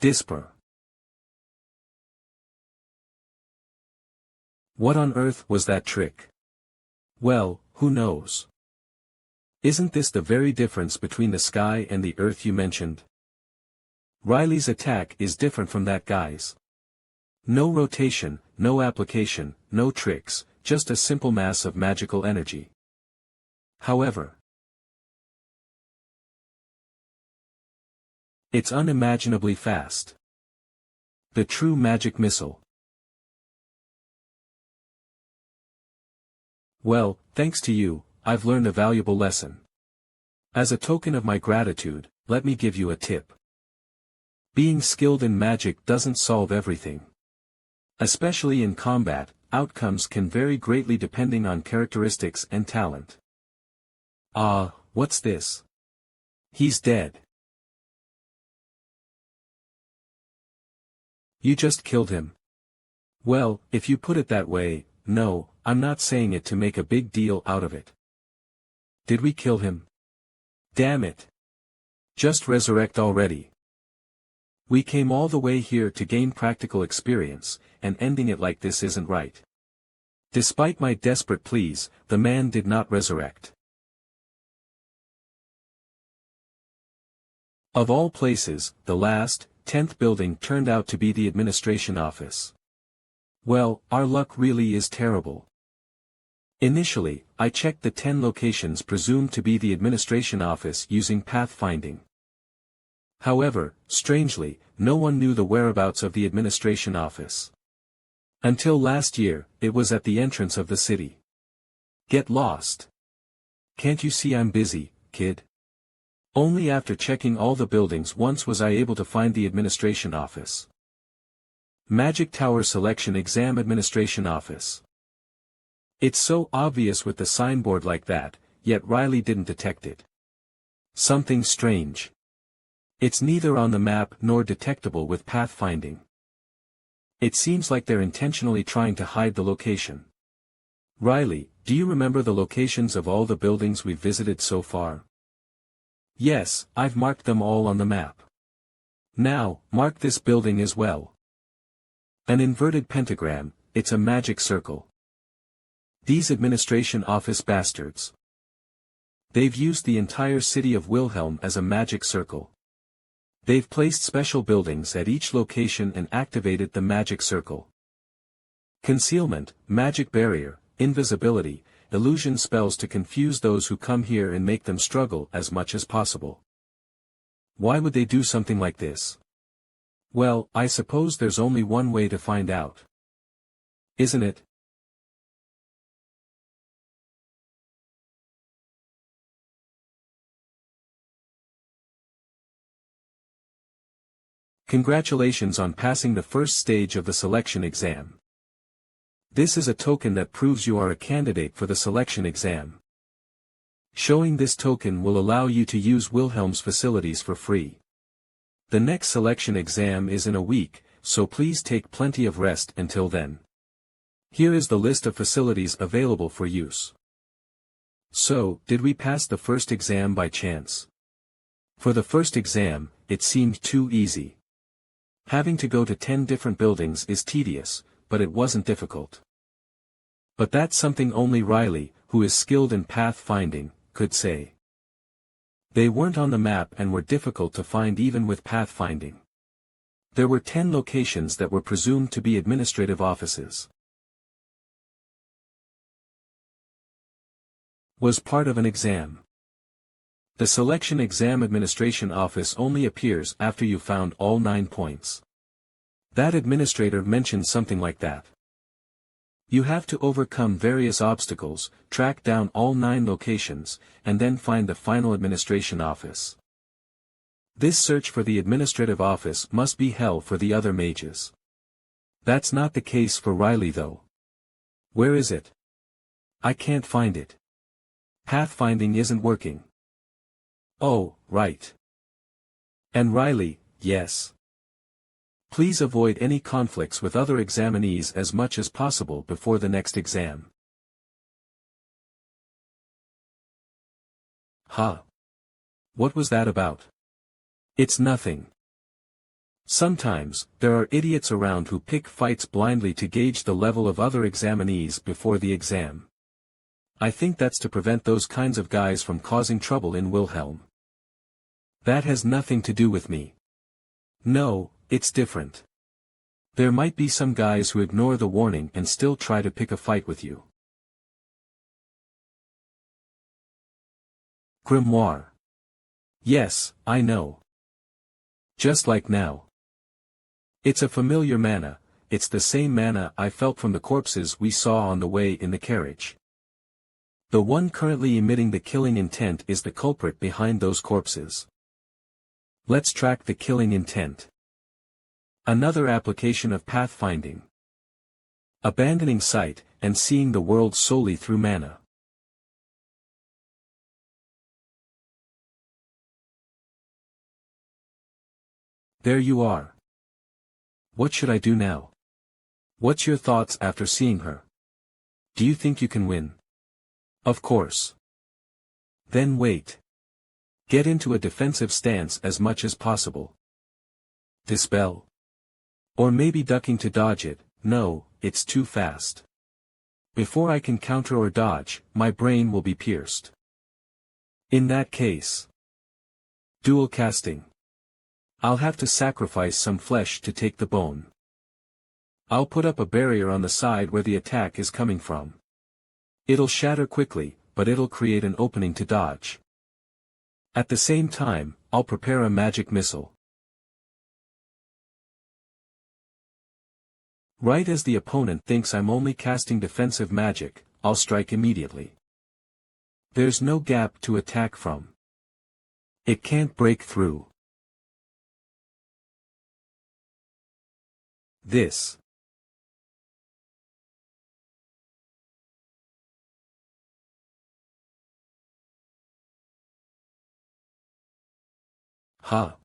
Disper. What on earth was that trick? Well, who knows? Isn't this the very difference between the sky and the earth you mentioned? Riley's attack is different from that guy's. No rotation, no application, no tricks, just a simple mass of magical energy. However, it's unimaginably fast. The true magic missile. Well, thanks to you, I've learned a valuable lesson. As a token of my gratitude, let me give you a tip. Being skilled in magic doesn't solve everything. Especially in combat, outcomes can vary greatly depending on characteristics and talent. Ah, what's this? He's dead. You just killed him. Well, if you put it that way, no, I'm not saying it to make a big deal out of it. Did we kill him? Damn it. Just resurrect already. We came all the way here to gain practical experience, and ending it like this isn't right. Despite my desperate pleas, the man did not resurrect. Of all places, the last, 10th building turned out to be the administration office. Well, our luck really is terrible. Initially, I checked the 10 locations presumed to be the administration office using pathfinding. However, strangely, no one knew the whereabouts of the administration office. Until last year, it was at the entrance of the city. Get lost. Can't you see I'm busy, kid? Only after checking all the buildings once was I able to find the administration office. Magic Tower Selection Exam Administration Office. It's so obvious with the signboard like that, yet Riley didn't detect it. Something strange. It's neither on the map nor detectable with pathfinding. It seems like they're intentionally trying to hide the location. Riley, do you remember the locations of all the buildings we've visited so far? Yes, I've marked them all on the map. Now, mark this building as well. An inverted pentagram, it's a magic circle. These administration office bastards. They've used the entire city of Wilhelm as a magic circle. They've placed special buildings at each location and activated the magic circle. Concealment, magic barrier, invisibility, illusion spells to confuse those who come here and make them struggle as much as possible. Why would they do something like this? Well, I suppose there's only one way to find out. Isn't it? Congratulations on passing the first stage of the selection exam. This is a token that proves you are a candidate for the selection exam. Showing this token will allow you to use Wilhelm's facilities for free. The next selection exam is in a week, so please take plenty of rest until then. Here is the list of facilities available for use. So, did we pass the first exam by chance? For the first exam, it seemed too easy. Having to go to 10 different buildings is tedious, but it wasn't difficult. But that's something only Riley, who is skilled in pathfinding, could say. They weren't on the map and were difficult to find even with pathfinding. There were 10 locations that were presumed to be administrative offices. Was part of an exam. The selection exam administration office only appears after you found all 9 points. That administrator mentioned something like that. You have to overcome various obstacles, track down all 9 locations, and then find the final administration office. This search for the administrative office must be hell for the other mages. That's not the case for Riley though. Where is it? I can't find it. Pathfinding isn't working. Oh, right. And Riley, yes. Please avoid any conflicts with other examinees as much as possible before the next exam. Huh? What was that about? It's nothing. Sometimes, there are idiots around who pick fights blindly to gauge the level of other examinees before the exam. I think that's to prevent those kinds of guys from causing trouble in Wilhelm. That has nothing to do with me. No, it's different. There might be some guys who ignore the warning and still try to pick a fight with you. Grimoire. Yes, I know. Just like now. It's a familiar mana, it's the same mana I felt from the corpses we saw on the way in the carriage. The one currently emitting the killing intent is the culprit behind those corpses. Let's track the killing intent. Another application of pathfinding. Abandoning sight, and seeing the world solely through mana. There you are. What should I do now? What's your thoughts after seeing her? Do you think you can win? Of course. Then wait. Get into a defensive stance as much as possible. Dispel. Or maybe ducking to dodge it. No, it's too fast. Before I can counter or dodge, my brain will be pierced. In that case. Dual casting. I'll have to sacrifice some flesh to take the bone. I'll put up a barrier on the side where the attack is coming from. It'll shatter quickly, but it'll create an opening to dodge. At the same time, I'll prepare a magic missile. Right as the opponent thinks I'm only casting defensive magic, I'll strike immediately. There's no gap to attack from. It can't break through. This. Ha.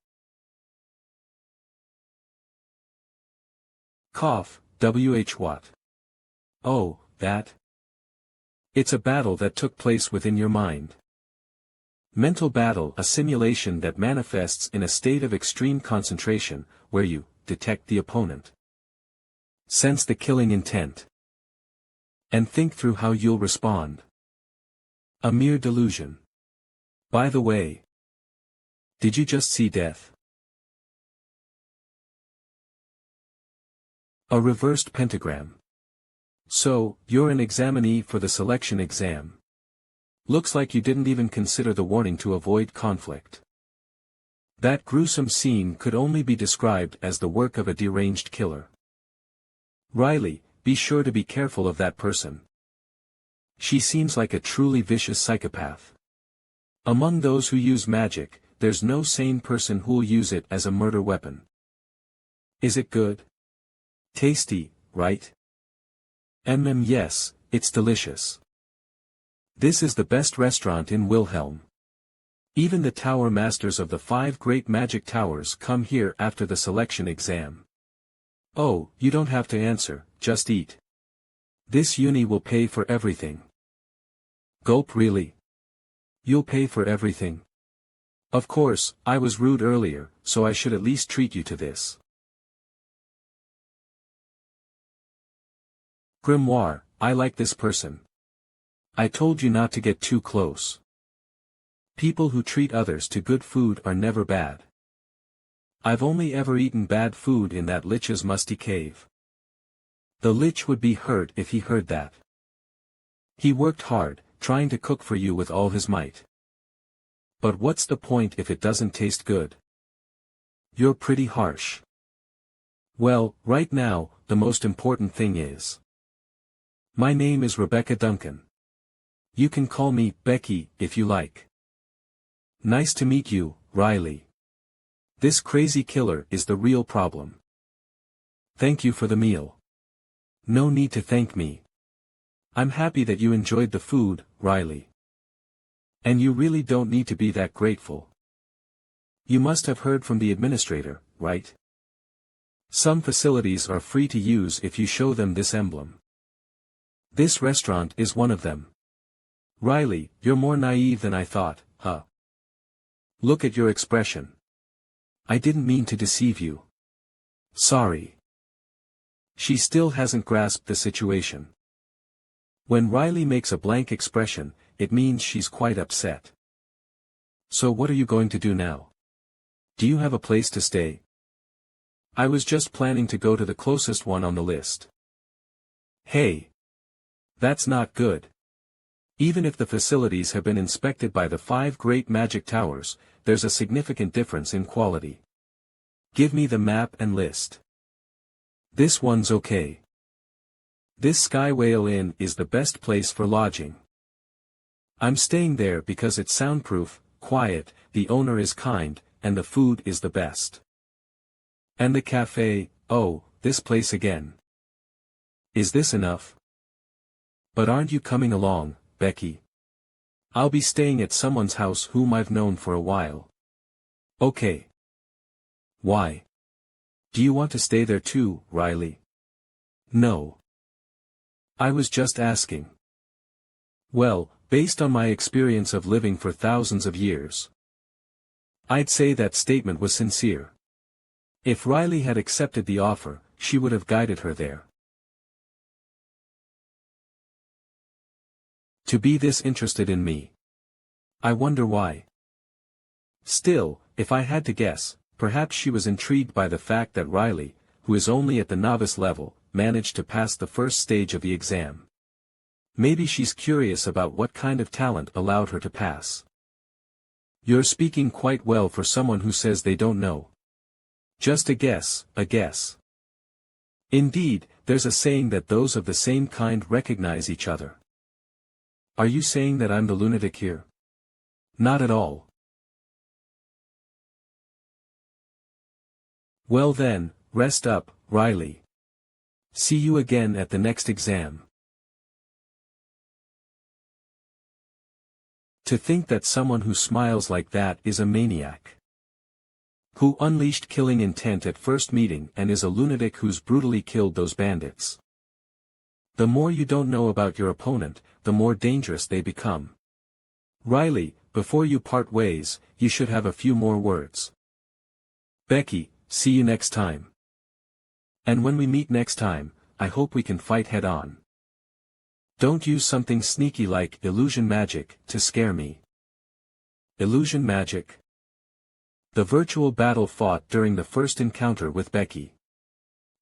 Cough, WH what? Oh, that? It's a battle that took place within your mind. Mental battle, a simulation that manifests in a state of extreme concentration, where you detect the opponent. Sense the killing intent. And think through how you'll respond. A mere delusion. By the way, did you just see death? A reversed pentagram. So, you're an examinee for the selection exam. Looks like you didn't even consider the warning to avoid conflict. That gruesome scene could only be described as the work of a deranged killer. Riley, be sure to be careful of that person. She seems like a truly vicious psychopath. Among those who use magic, there's no sane person who'll use it as a murder weapon. Is it good? Tasty, right? Yes, it's delicious. This is the best restaurant in Wilhelm. Even the tower masters of the 5 great magic towers come here after the selection exam. Oh, you don't have to answer, just eat. This uni will pay for everything. Gulp, really? You'll pay for everything? Of course, I was rude earlier, so I should at least treat you to this. Grimoire, I like this person. I told you not to get too close. People who treat others to good food are never bad. I've only ever eaten bad food in that lich's musty cave. The lich would be hurt if he heard that. He worked hard, trying to cook for you with all his might. But what's the point if it doesn't taste good? You're pretty harsh. Well, right now, the most important thing is. My name is Rebecca Duncan. You can call me Becky if you like. Nice to meet you, Riley. This crazy killer is the real problem. Thank you for the meal. No need to thank me. I'm happy that you enjoyed the food, Riley. And you really don't need to be that grateful. You must have heard from the administrator, right? Some facilities are free to use if you show them this emblem. This restaurant is one of them. Riley, you're more naive than I thought, huh? Look at your expression. I didn't mean to deceive you. Sorry. She still hasn't grasped the situation. When Riley makes a blank expression, it means she's quite upset. So what are you going to do now? Do you have a place to stay? I was just planning to go to the closest one on the list. Hey. That's not good. Even if the facilities have been inspected by the 5 great magic towers, there's a significant difference in quality. Give me the map and list. This one's okay. This Sky Whale Inn is the best place for lodging. I'm staying there because it's soundproof, quiet, the owner is kind, and the food is the best. And the cafe, oh, this place again. Is this enough? But aren't you coming along, Becky? I'll be staying at someone's house whom I've known for a while. Okay. Why? Do you want to stay there too, Riley? No. I was just asking. Well, based on my experience of living for thousands of years, I'd say that statement was sincere. If Riley had accepted the offer, she would have guided her there. To be this interested in me. I wonder why. Still, if I had to guess, perhaps she was intrigued by the fact that Riley, who is only at the novice level, managed to pass the first stage of the exam. Maybe she's curious about what kind of talent allowed her to pass. You're speaking quite well for someone who says they don't know. Just a guess, a guess. Indeed, there's a saying that those of the same kind recognize each other. Are you saying that I'm the lunatic here? Not at all. Well then, rest up, Riley. See you again at the next exam. To think that someone who smiles like that is a maniac. Who unleashed killing intent at first meeting and is a lunatic who's brutally killed those bandits. The more you don't know about your opponent, the more dangerous they become. Riley, before you part ways, you should have a few more words. Becky, see you next time. And when we meet next time, I hope we can fight head on. Don't use something sneaky like illusion magic to scare me. Illusion magic. The virtual battle fought during the first encounter with Becky.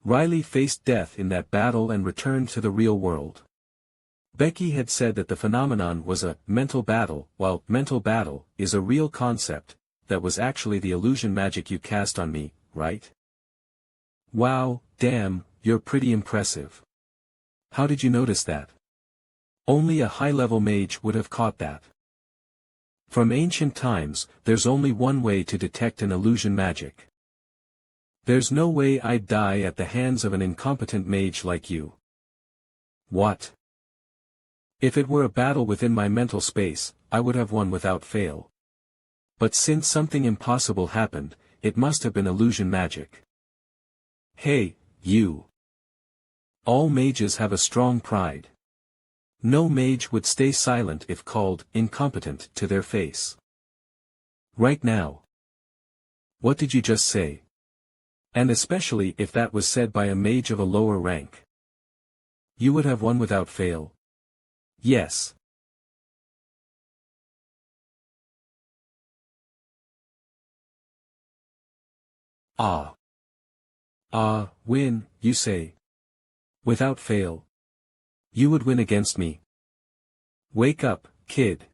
Riley faced death in that battle and returned to the real world. Becky had said that the phenomenon was a mental battle, while mental battle is a real concept. That was actually the illusion magic you cast on me, right? Wow, damn, you're pretty impressive. How did you notice that? Only a high-level mage would have caught that. From ancient times, there's only one way to detect an illusion magic. There's no way I'd die at the hands of an incompetent mage like you. What? If it were a battle within my mental space, I would have won without fail. But since something impossible happened, it must have been illusion magic. Hey, you. All mages have a strong pride. No mage would stay silent if called incompetent to their face. Right now. What did you just say? And especially if that was said by a mage of a lower rank. You would have won without fail. Yes. Win, you say. Without fail. You would win against me. Wake up, kid.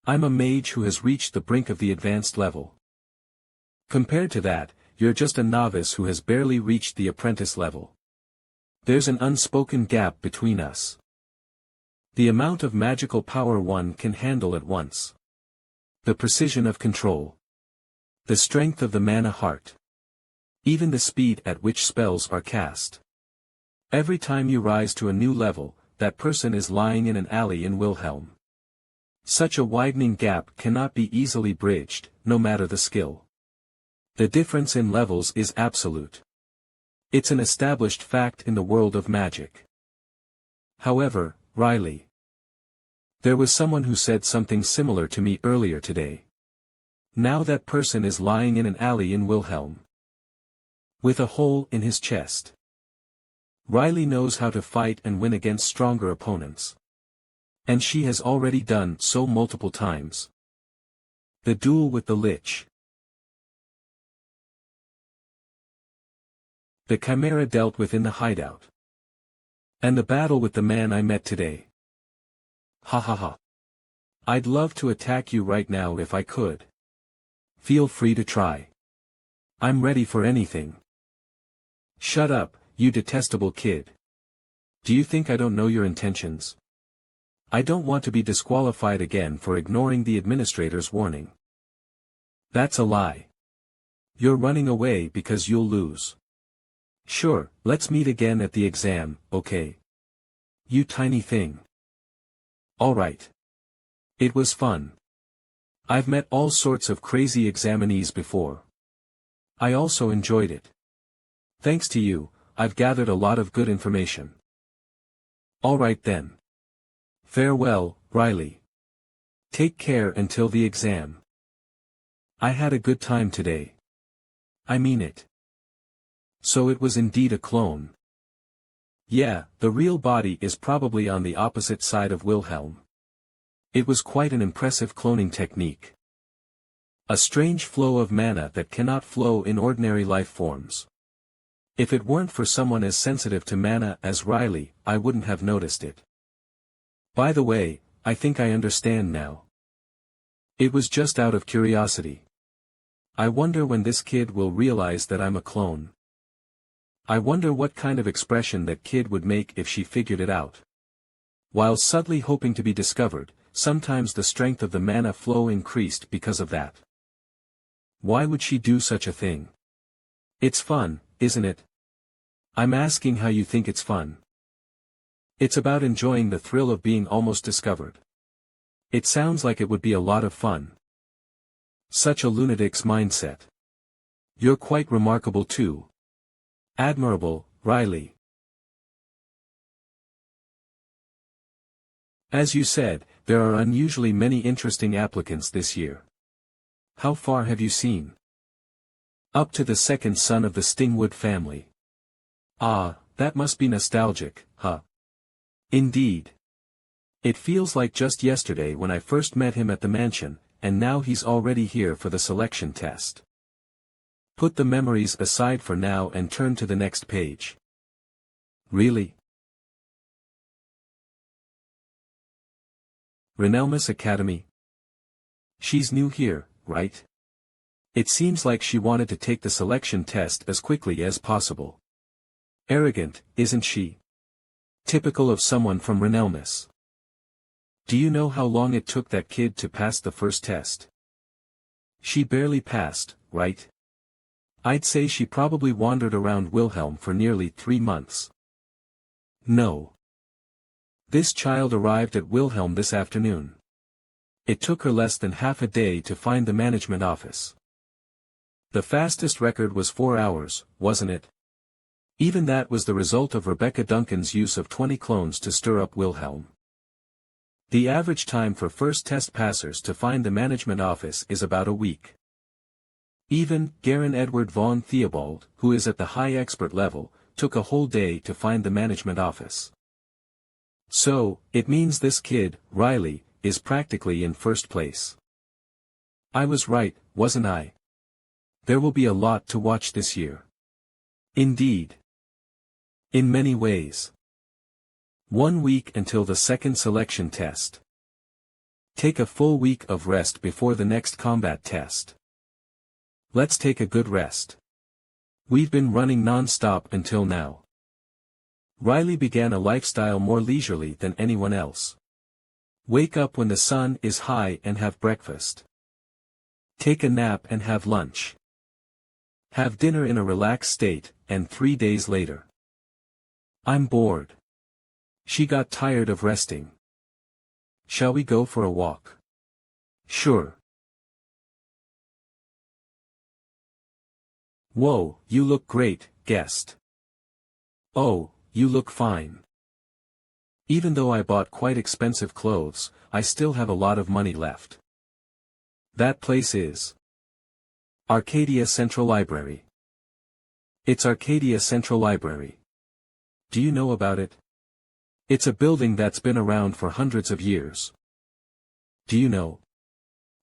I'm a mage who has reached the brink of the advanced level. Compared to that, you're just a novice who has barely reached the apprentice level. There's an unspoken gap between us. The amount of magical power one can handle at once. The precision of control. The strength of the mana heart. Even the speed at which spells are cast. Every time you rise to a new level, that person is lying in an alley in Wilhelm. Such a widening gap cannot be easily bridged, no matter the skill. The difference in levels is absolute. It's an established fact in the world of magic. However, Riley. There was someone who said something similar to me earlier today. Now that person is lying in an alley in Wilhelm. With a hole in his chest. Riley knows how to fight and win against stronger opponents. And she has already done so multiple times. The duel with the Lich. The Chimera dealt with in the hideout. And the battle with the man I met today. Ha ha ha. I'd love to attack you right now if I could. Feel free to try. I'm ready for anything. Shut up, you detestable kid. Do you think I don't know your intentions? I don't want to be disqualified again for ignoring the administrator's warning. That's a lie. You're running away because you'll lose. Sure, let's meet again at the exam, okay? You tiny thing. Alright. It was fun. I've met all sorts of crazy examinees before. I also enjoyed it. Thanks to you, I've gathered a lot of good information. Alright then. Farewell, Riley. Take care until the exam. I had a good time today. I mean it. So it was indeed a clone. Yeah, the real body is probably on the opposite side of Wilhelm. It was quite an impressive cloning technique. A strange flow of mana that cannot flow in ordinary life forms. If it weren't for someone as sensitive to mana as Riley, I wouldn't have noticed it. By the way, I think I understand now. It was just out of curiosity. I wonder when this kid will realize that I'm a clone. I wonder what kind of expression that kid would make if she figured it out. While subtly hoping to be discovered, sometimes the strength of the mana flow increased because of that. Why would she do such a thing? It's fun, isn't it? I'm asking how you think it's fun. It's about enjoying the thrill of being almost discovered. It sounds like it would be a lot of fun. Such a lunatic's mindset. You're quite remarkable too. Admirable, Riley. As you said, there are unusually many interesting applicants this year. How far have you seen? Up to the second son of the Stingwood family. Ah, that must be nostalgic, huh? Indeed. It feels like just yesterday when I first met him at the mansion, and now he's already here for the selection test. Put the memories aside for now and turn to the next page. Really? Renelmus Academy? She's new here, right? It seems like she wanted to take the selection test as quickly as possible. Arrogant, isn't she? Typical of someone from Renelmus. Do you know how long it took that kid to pass the first test? She barely passed, right? I'd say she probably wandered around Wilhelm for nearly 3 months. No. This child arrived at Wilhelm this afternoon. It took her less than half a day to find the management office. The fastest record was 4 hours, wasn't it? Even that was the result of Rebecca Duncan's use of 20 clones to stir up Wilhelm. The average time for first test passers to find the management office is about a week. Even Garen Edward von Theobald, who is at the high expert level, took a whole day to find the management office. So, it means this kid, Riley, is practically in first place. I was right, wasn't I? There will be a lot to watch this year. Indeed. In many ways. 1 week until the second selection test. Take a full week of rest before the next combat test. Let's take a good rest. We've been running non-stop until now. Riley began a lifestyle more leisurely than anyone else. Wake up when the sun is high and have breakfast. Take a nap and have lunch. Have dinner in a relaxed state, and 3 days later. I'm bored. She got tired of resting. Shall we go for a walk? Sure. Whoa, you look great, guest. Oh, you look fine. Even though I bought quite expensive clothes, I still have a lot of money left. That place is Arcadia Central Library. It's Arcadia Central Library. Do you know about it? It's a building that's been around for hundreds of years. Do you know?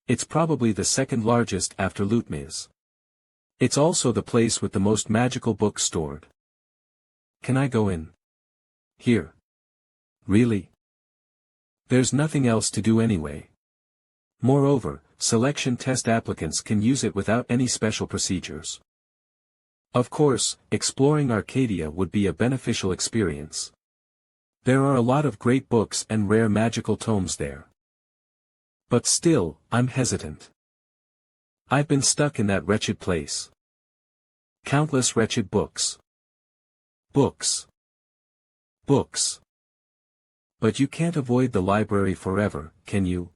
It's probably the second largest after Lutmiz. It's also the place with the most magical books stored. Can I go in? Here. Really? There's nothing else to do anyway. Moreover, selection test applicants can use it without any special procedures. Of course, exploring Arcadia would be a beneficial experience. There are a lot of great books and rare magical tomes there. But still, I'm hesitant. I've been stuck in that wretched place. Countless wretched books. Books. Books. But you can't avoid the library forever, can you?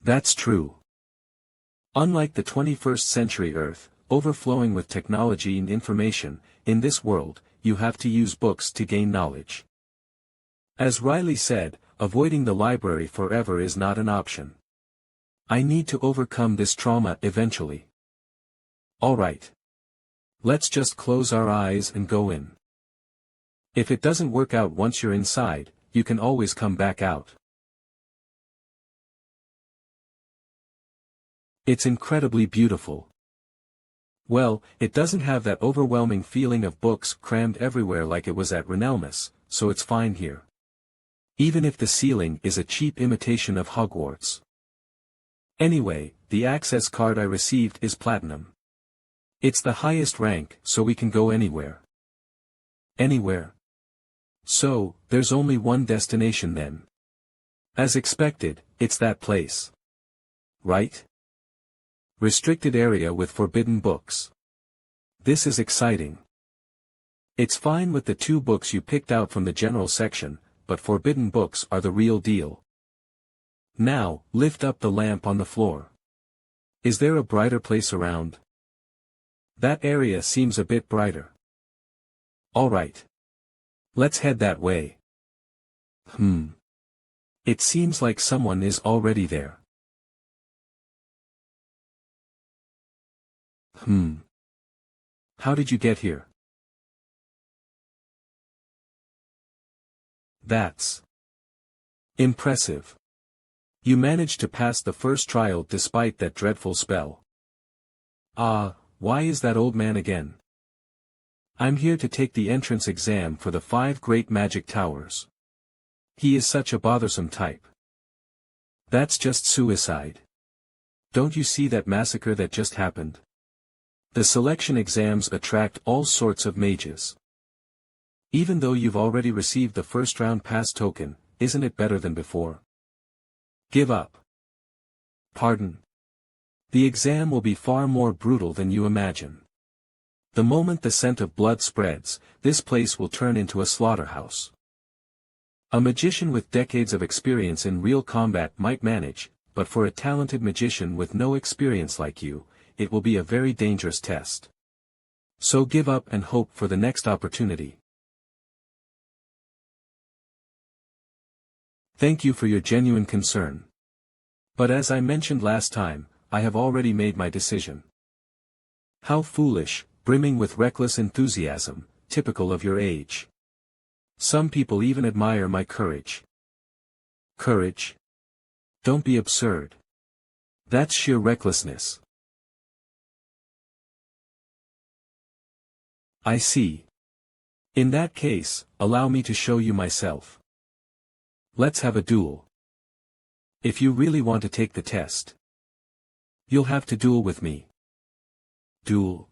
That's true. Unlike the 21st century Earth, overflowing with technology and information, in this world, you have to use books to gain knowledge. As Riley said, avoiding the library forever is not an option. I need to overcome this trauma eventually. Alright. Let's just close our eyes and go in. If it doesn't work out once you're inside, you can always come back out. It's incredibly beautiful. Well, it doesn't have that overwhelming feeling of books crammed everywhere like it was at Renelmus, so it's fine here. Even if the ceiling is a cheap imitation of Hogwarts. Anyway, the access card I received is platinum. It's the highest rank, so we can go anywhere. Anywhere. So, there's only one destination then. As expected, it's that place. Right? Restricted area with forbidden books. This is exciting. It's fine with the 2 books you picked out from the general section, but forbidden books are the real deal. Now, lift up the lamp on the floor. Is there a brighter place around? That area seems a bit brighter. Alright. Let's head that way. It seems like someone is already there. How did you get here? That's impressive. You managed to pass the first trial despite that dreadful spell. Ah, why is that old man again? I'm here to take the entrance exam for the 5 great magic towers. He is such a bothersome type. That's just suicide. Don't you see that massacre that just happened? The selection exams attract all sorts of mages. Even though you've already received the first round pass token, isn't it better than before? Give up. Pardon. The exam will be far more brutal than you imagine. The moment the scent of blood spreads, this place will turn into a slaughterhouse. A magician with decades of experience in real combat might manage, but for a talented magician with no experience like you, it will be a very dangerous test. So give up and hope for the next opportunity. Thank you for your genuine concern. But as I mentioned last time, I have already made my decision. How foolish, brimming with reckless enthusiasm, typical of your age. Some people even admire my courage. Courage? Don't be absurd. That's sheer recklessness. I see. In that case, allow me to show you myself. Let's have a duel. If you really want to take the test, you'll have to duel with me. Duel?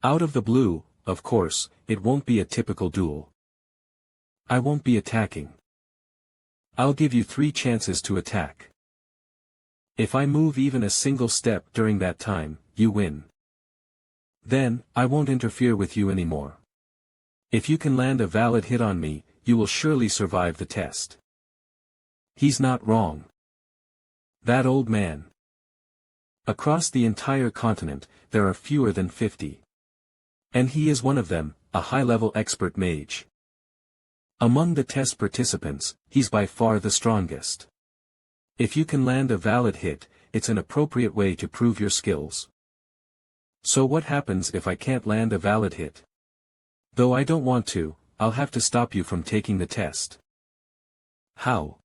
Out of the blue, of course, it won't be a typical duel. I won't be attacking. I'll give you 3 chances to attack. If I move even a single step during that time, you win. Then, I won't interfere with you anymore. If you can land a valid hit on me, you will surely survive the test. He's not wrong. That old man. Across the entire continent, there are fewer than 50. And he is one of them, a high-level expert mage. Among the test participants, he's by far the strongest. If you can land a valid hit, it's an appropriate way to prove your skills. So what happens if I can't land a valid hit? Though I don't want to, I'll have to stop you from taking the test. How?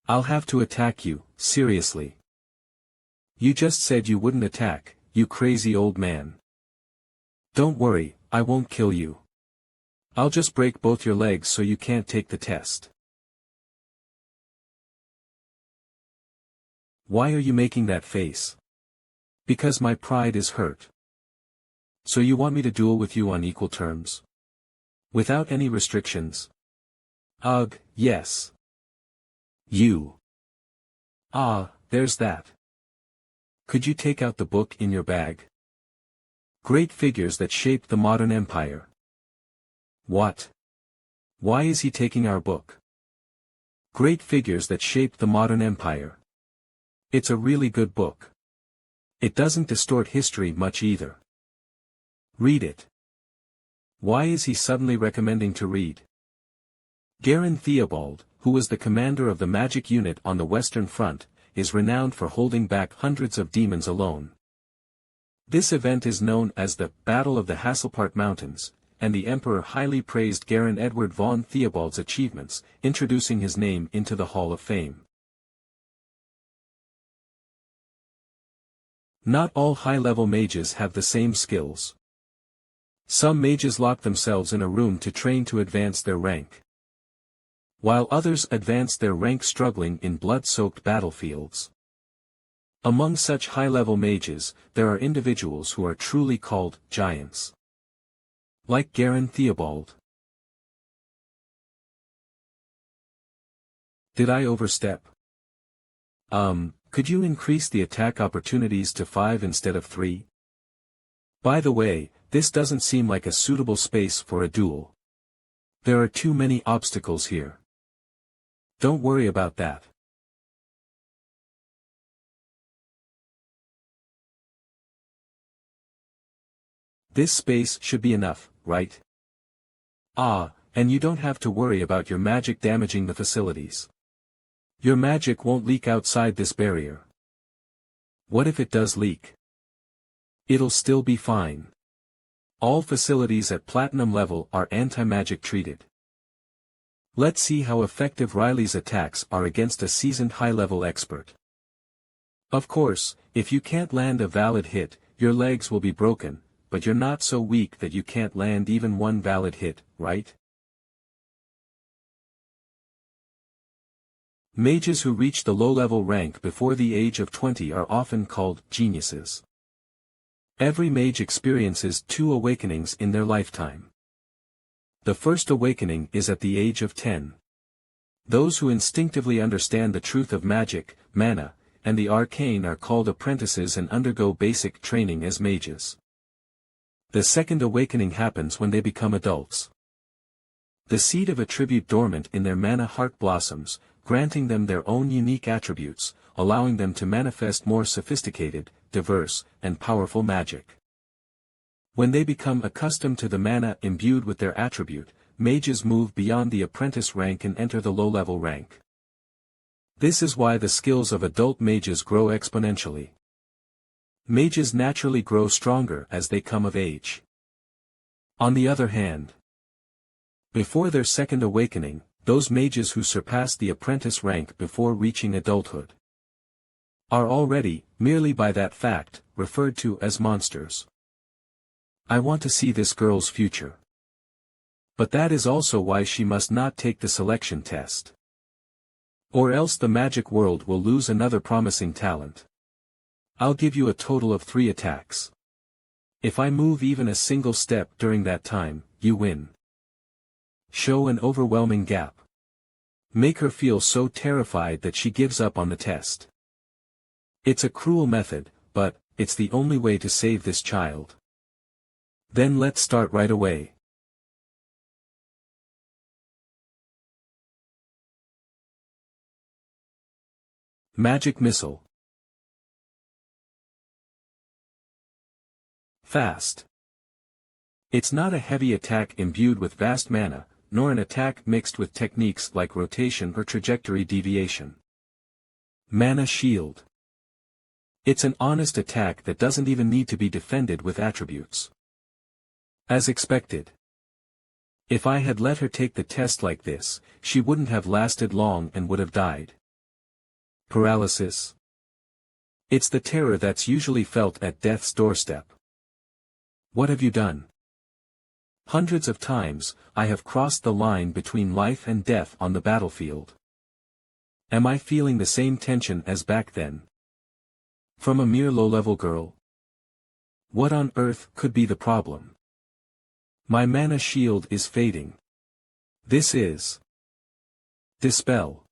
I'll have to attack you, seriously. You just said you wouldn't attack, you crazy old man. Don't worry, I won't kill you. I'll just break both your legs so you can't take the test. Why are you making that face? Because my pride is hurt. So you want me to duel with you on equal terms? Without any restrictions? Ugh, yes. You. Ah, there's that. Could you take out the book in your bag? Great figures that shaped the modern empire. What? Why is he taking our book? Great figures that shaped the modern empire. It's a really good book. It doesn't distort history much either. Read it. Why is he suddenly recommending to read? Garen Theobald, who was the commander of the magic unit on the Western Front, is renowned for holding back hundreds of demons alone. This event is known as the Battle of the Hasselpart Mountains, and the Emperor highly praised Garen Edward von Theobald's achievements, introducing his name into the Hall of Fame. Not all high-level mages have the same skills. Some mages lock themselves in a room to train to advance their rank, while others advance their rank struggling in blood-soaked battlefields. Among such high-level mages, there are individuals who are truly called giants. Like Garen Theobald. Did I overstep? Could you increase the attack opportunities to 5 instead of 3? By the way, this doesn't seem like a suitable space for a duel. There are too many obstacles here. Don't worry about that. This space should be enough, right? Ah, and you don't have to worry about your magic damaging the facilities. Your magic won't leak outside this barrier. What if it does leak? It'll still be fine. All facilities at platinum level are anti-magic treated. Let's see how effective Riley's attacks are against a seasoned high-level expert. Of course, if you can't land a valid hit, your legs will be broken, but you're not so weak that you can't land even one valid hit, right? Mages who reach the low-level rank before the age of 20 are often called geniuses. Every mage experiences 2 awakenings in their lifetime. The first awakening is at the age of 10. Those who instinctively understand the truth of magic, mana, and the arcane are called apprentices and undergo basic training as mages. The second awakening happens when they become adults. The seed of attribute dormant in their mana heart blossoms, granting them their own unique attributes, allowing them to manifest more sophisticated, diverse, and powerful magic. When they become accustomed to the mana imbued with their attribute, mages move beyond the apprentice rank and enter the low-level rank. This is why the skills of adult mages grow exponentially. Mages naturally grow stronger as they come of age. On the other hand, before their second awakening, those mages who surpass the apprentice rank before reaching adulthood are already, merely by that fact, referred to as monsters. I want to see this girl's future. But that is also why she must not take the selection test. Or else the magic world will lose another promising talent. I'll give you a total of 3 attacks. If I move even a single step during that time, you win. Show an overwhelming gap. Make her feel so terrified that she gives up on the test. It's a cruel method, but it's the only way to save this child. Then let's start right away. Magic Missile. Fast. It's not a heavy attack imbued with vast mana, nor an attack mixed with techniques like rotation or trajectory deviation. Mana Shield. It's an honest attack that doesn't even need to be defended with attributes. As expected. If I had let her take the test like this, she wouldn't have lasted long and would have died. Paralysis. It's the terror that's usually felt at death's doorstep. What have you done? Hundreds of times, I have crossed the line between life and death on the battlefield. Am I feeling the same tension as back then? From a mere low-level girl? What on earth could be the problem? My mana shield is fading. This is Dispel.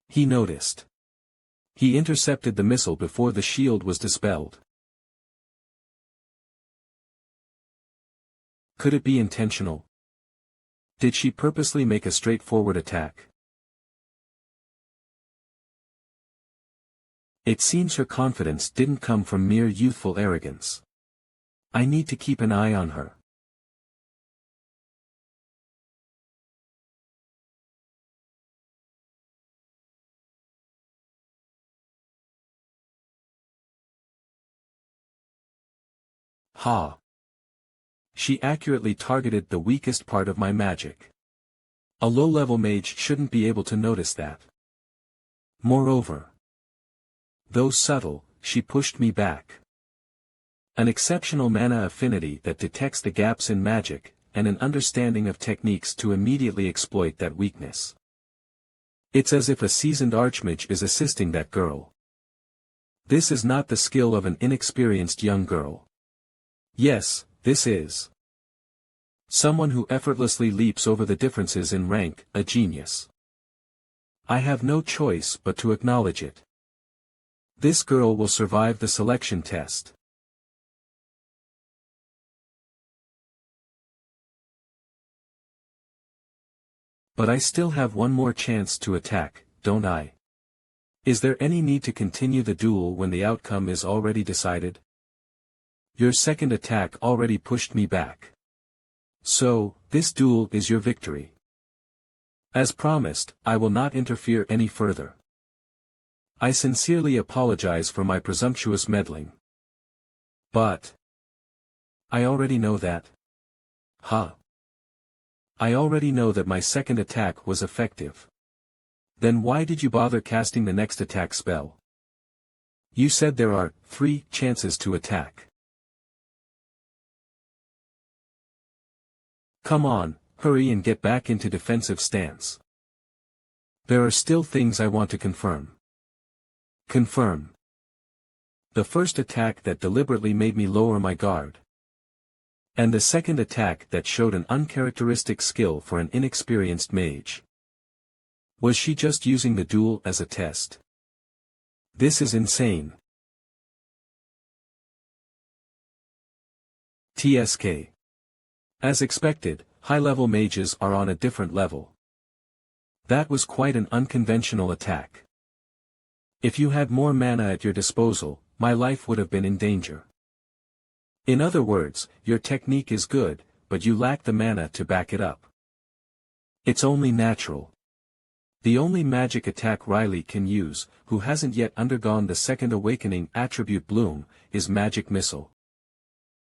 He noticed. He intercepted the missile before the shield was dispelled. Could it be intentional? Did she purposely make a straightforward attack? It seems her confidence didn't come from mere youthful arrogance. I need to keep an eye on her. Ha! She accurately targeted the weakest part of my magic. A low-level mage shouldn't be able to notice that. Moreover, though subtle, she pushed me back. An exceptional mana affinity that detects the gaps in magic, and an understanding of techniques to immediately exploit that weakness. It's as if a seasoned archmage is assisting that girl. This is not the skill of an inexperienced young girl. Yes, this is someone who effortlessly leaps over the differences in rank, a genius. I have no choice but to acknowledge it. This girl will survive the selection test. But I still have one more chance to attack, don't I? Is there any need to continue the duel when the outcome is already decided? Your second attack already pushed me back. So, this duel is your victory. As promised, I will not interfere any further. I sincerely apologize for my presumptuous meddling. But I already know that. Huh. I already know that my second attack was effective. Then why did you bother casting the next attack spell? You said there are 3 chances to attack. Come on, hurry and get back into defensive stance. There are still things I want to confirm. Confirm. The first attack that deliberately made me lower my guard. And the second attack that showed an uncharacteristic skill for an inexperienced mage. Was she just using the duel as a test? This is insane. TSK. As expected, high-level mages are on a different level. That was quite an unconventional attack. If you had more mana at your disposal, my life would have been in danger. In other words, your technique is good, but you lack the mana to back it up. It's only natural. The only magic attack Riley can use, who hasn't yet undergone the second awakening attribute bloom, is Magic Missile.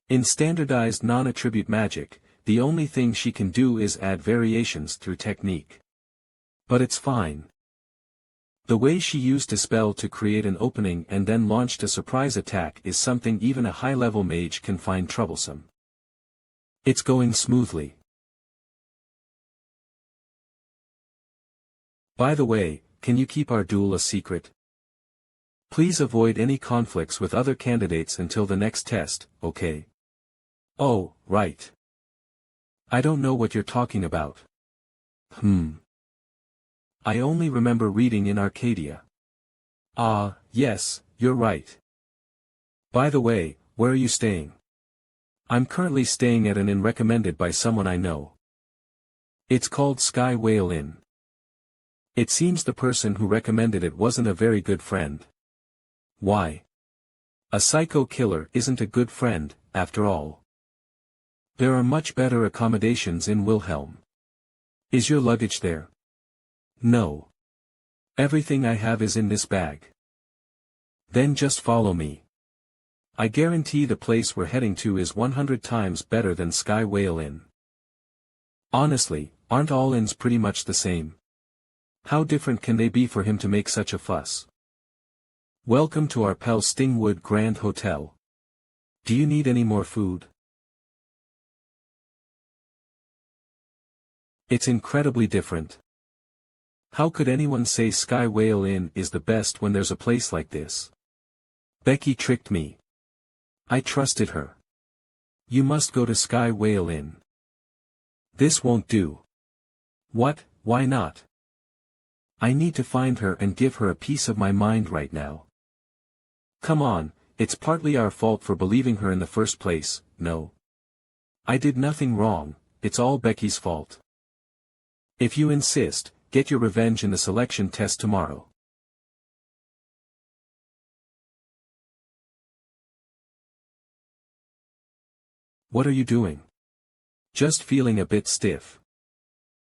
In standardized non-attribute magic, the only thing she can do is add variations through technique. But it's fine. The way she used a spell to create an opening and then launched a surprise attack is something even a high-level mage can find troublesome. It's going smoothly. By the way, can you keep our duel a secret? Please avoid any conflicts with other candidates until the next test, okay? Oh, right. I don't know what you're talking about. I only remember reading in Arcadia. Ah, yes, you're right. By the way, where are you staying? I'm currently staying at an inn recommended by someone I know. It's called Sky Whale Inn. It seems the person who recommended it wasn't a very good friend. Why? A psycho killer isn't a good friend, after all. There are much better accommodations in Wilhelm. Is your luggage there? No. Everything I have is in this bag. Then just follow me. I guarantee the place we're heading to is 100 times better than Sky Whale Inn. Honestly, aren't all inns pretty much the same? How different can they be for him to make such a fuss? Welcome to our Pel Stingwood Grand Hotel. Do you need any more food? It's incredibly different. How could anyone say Sky Whale Inn is the best when there's a place like this? Becky tricked me. I trusted her. You must go to Sky Whale Inn. This won't do. What, why not? I need to find her and give her a piece of my mind right now. Come on, it's partly our fault for believing her in the first place, no? I did nothing wrong, it's all Becky's fault. If you insist, get your revenge in the selection test tomorrow. What are you doing? Just feeling a bit stiff.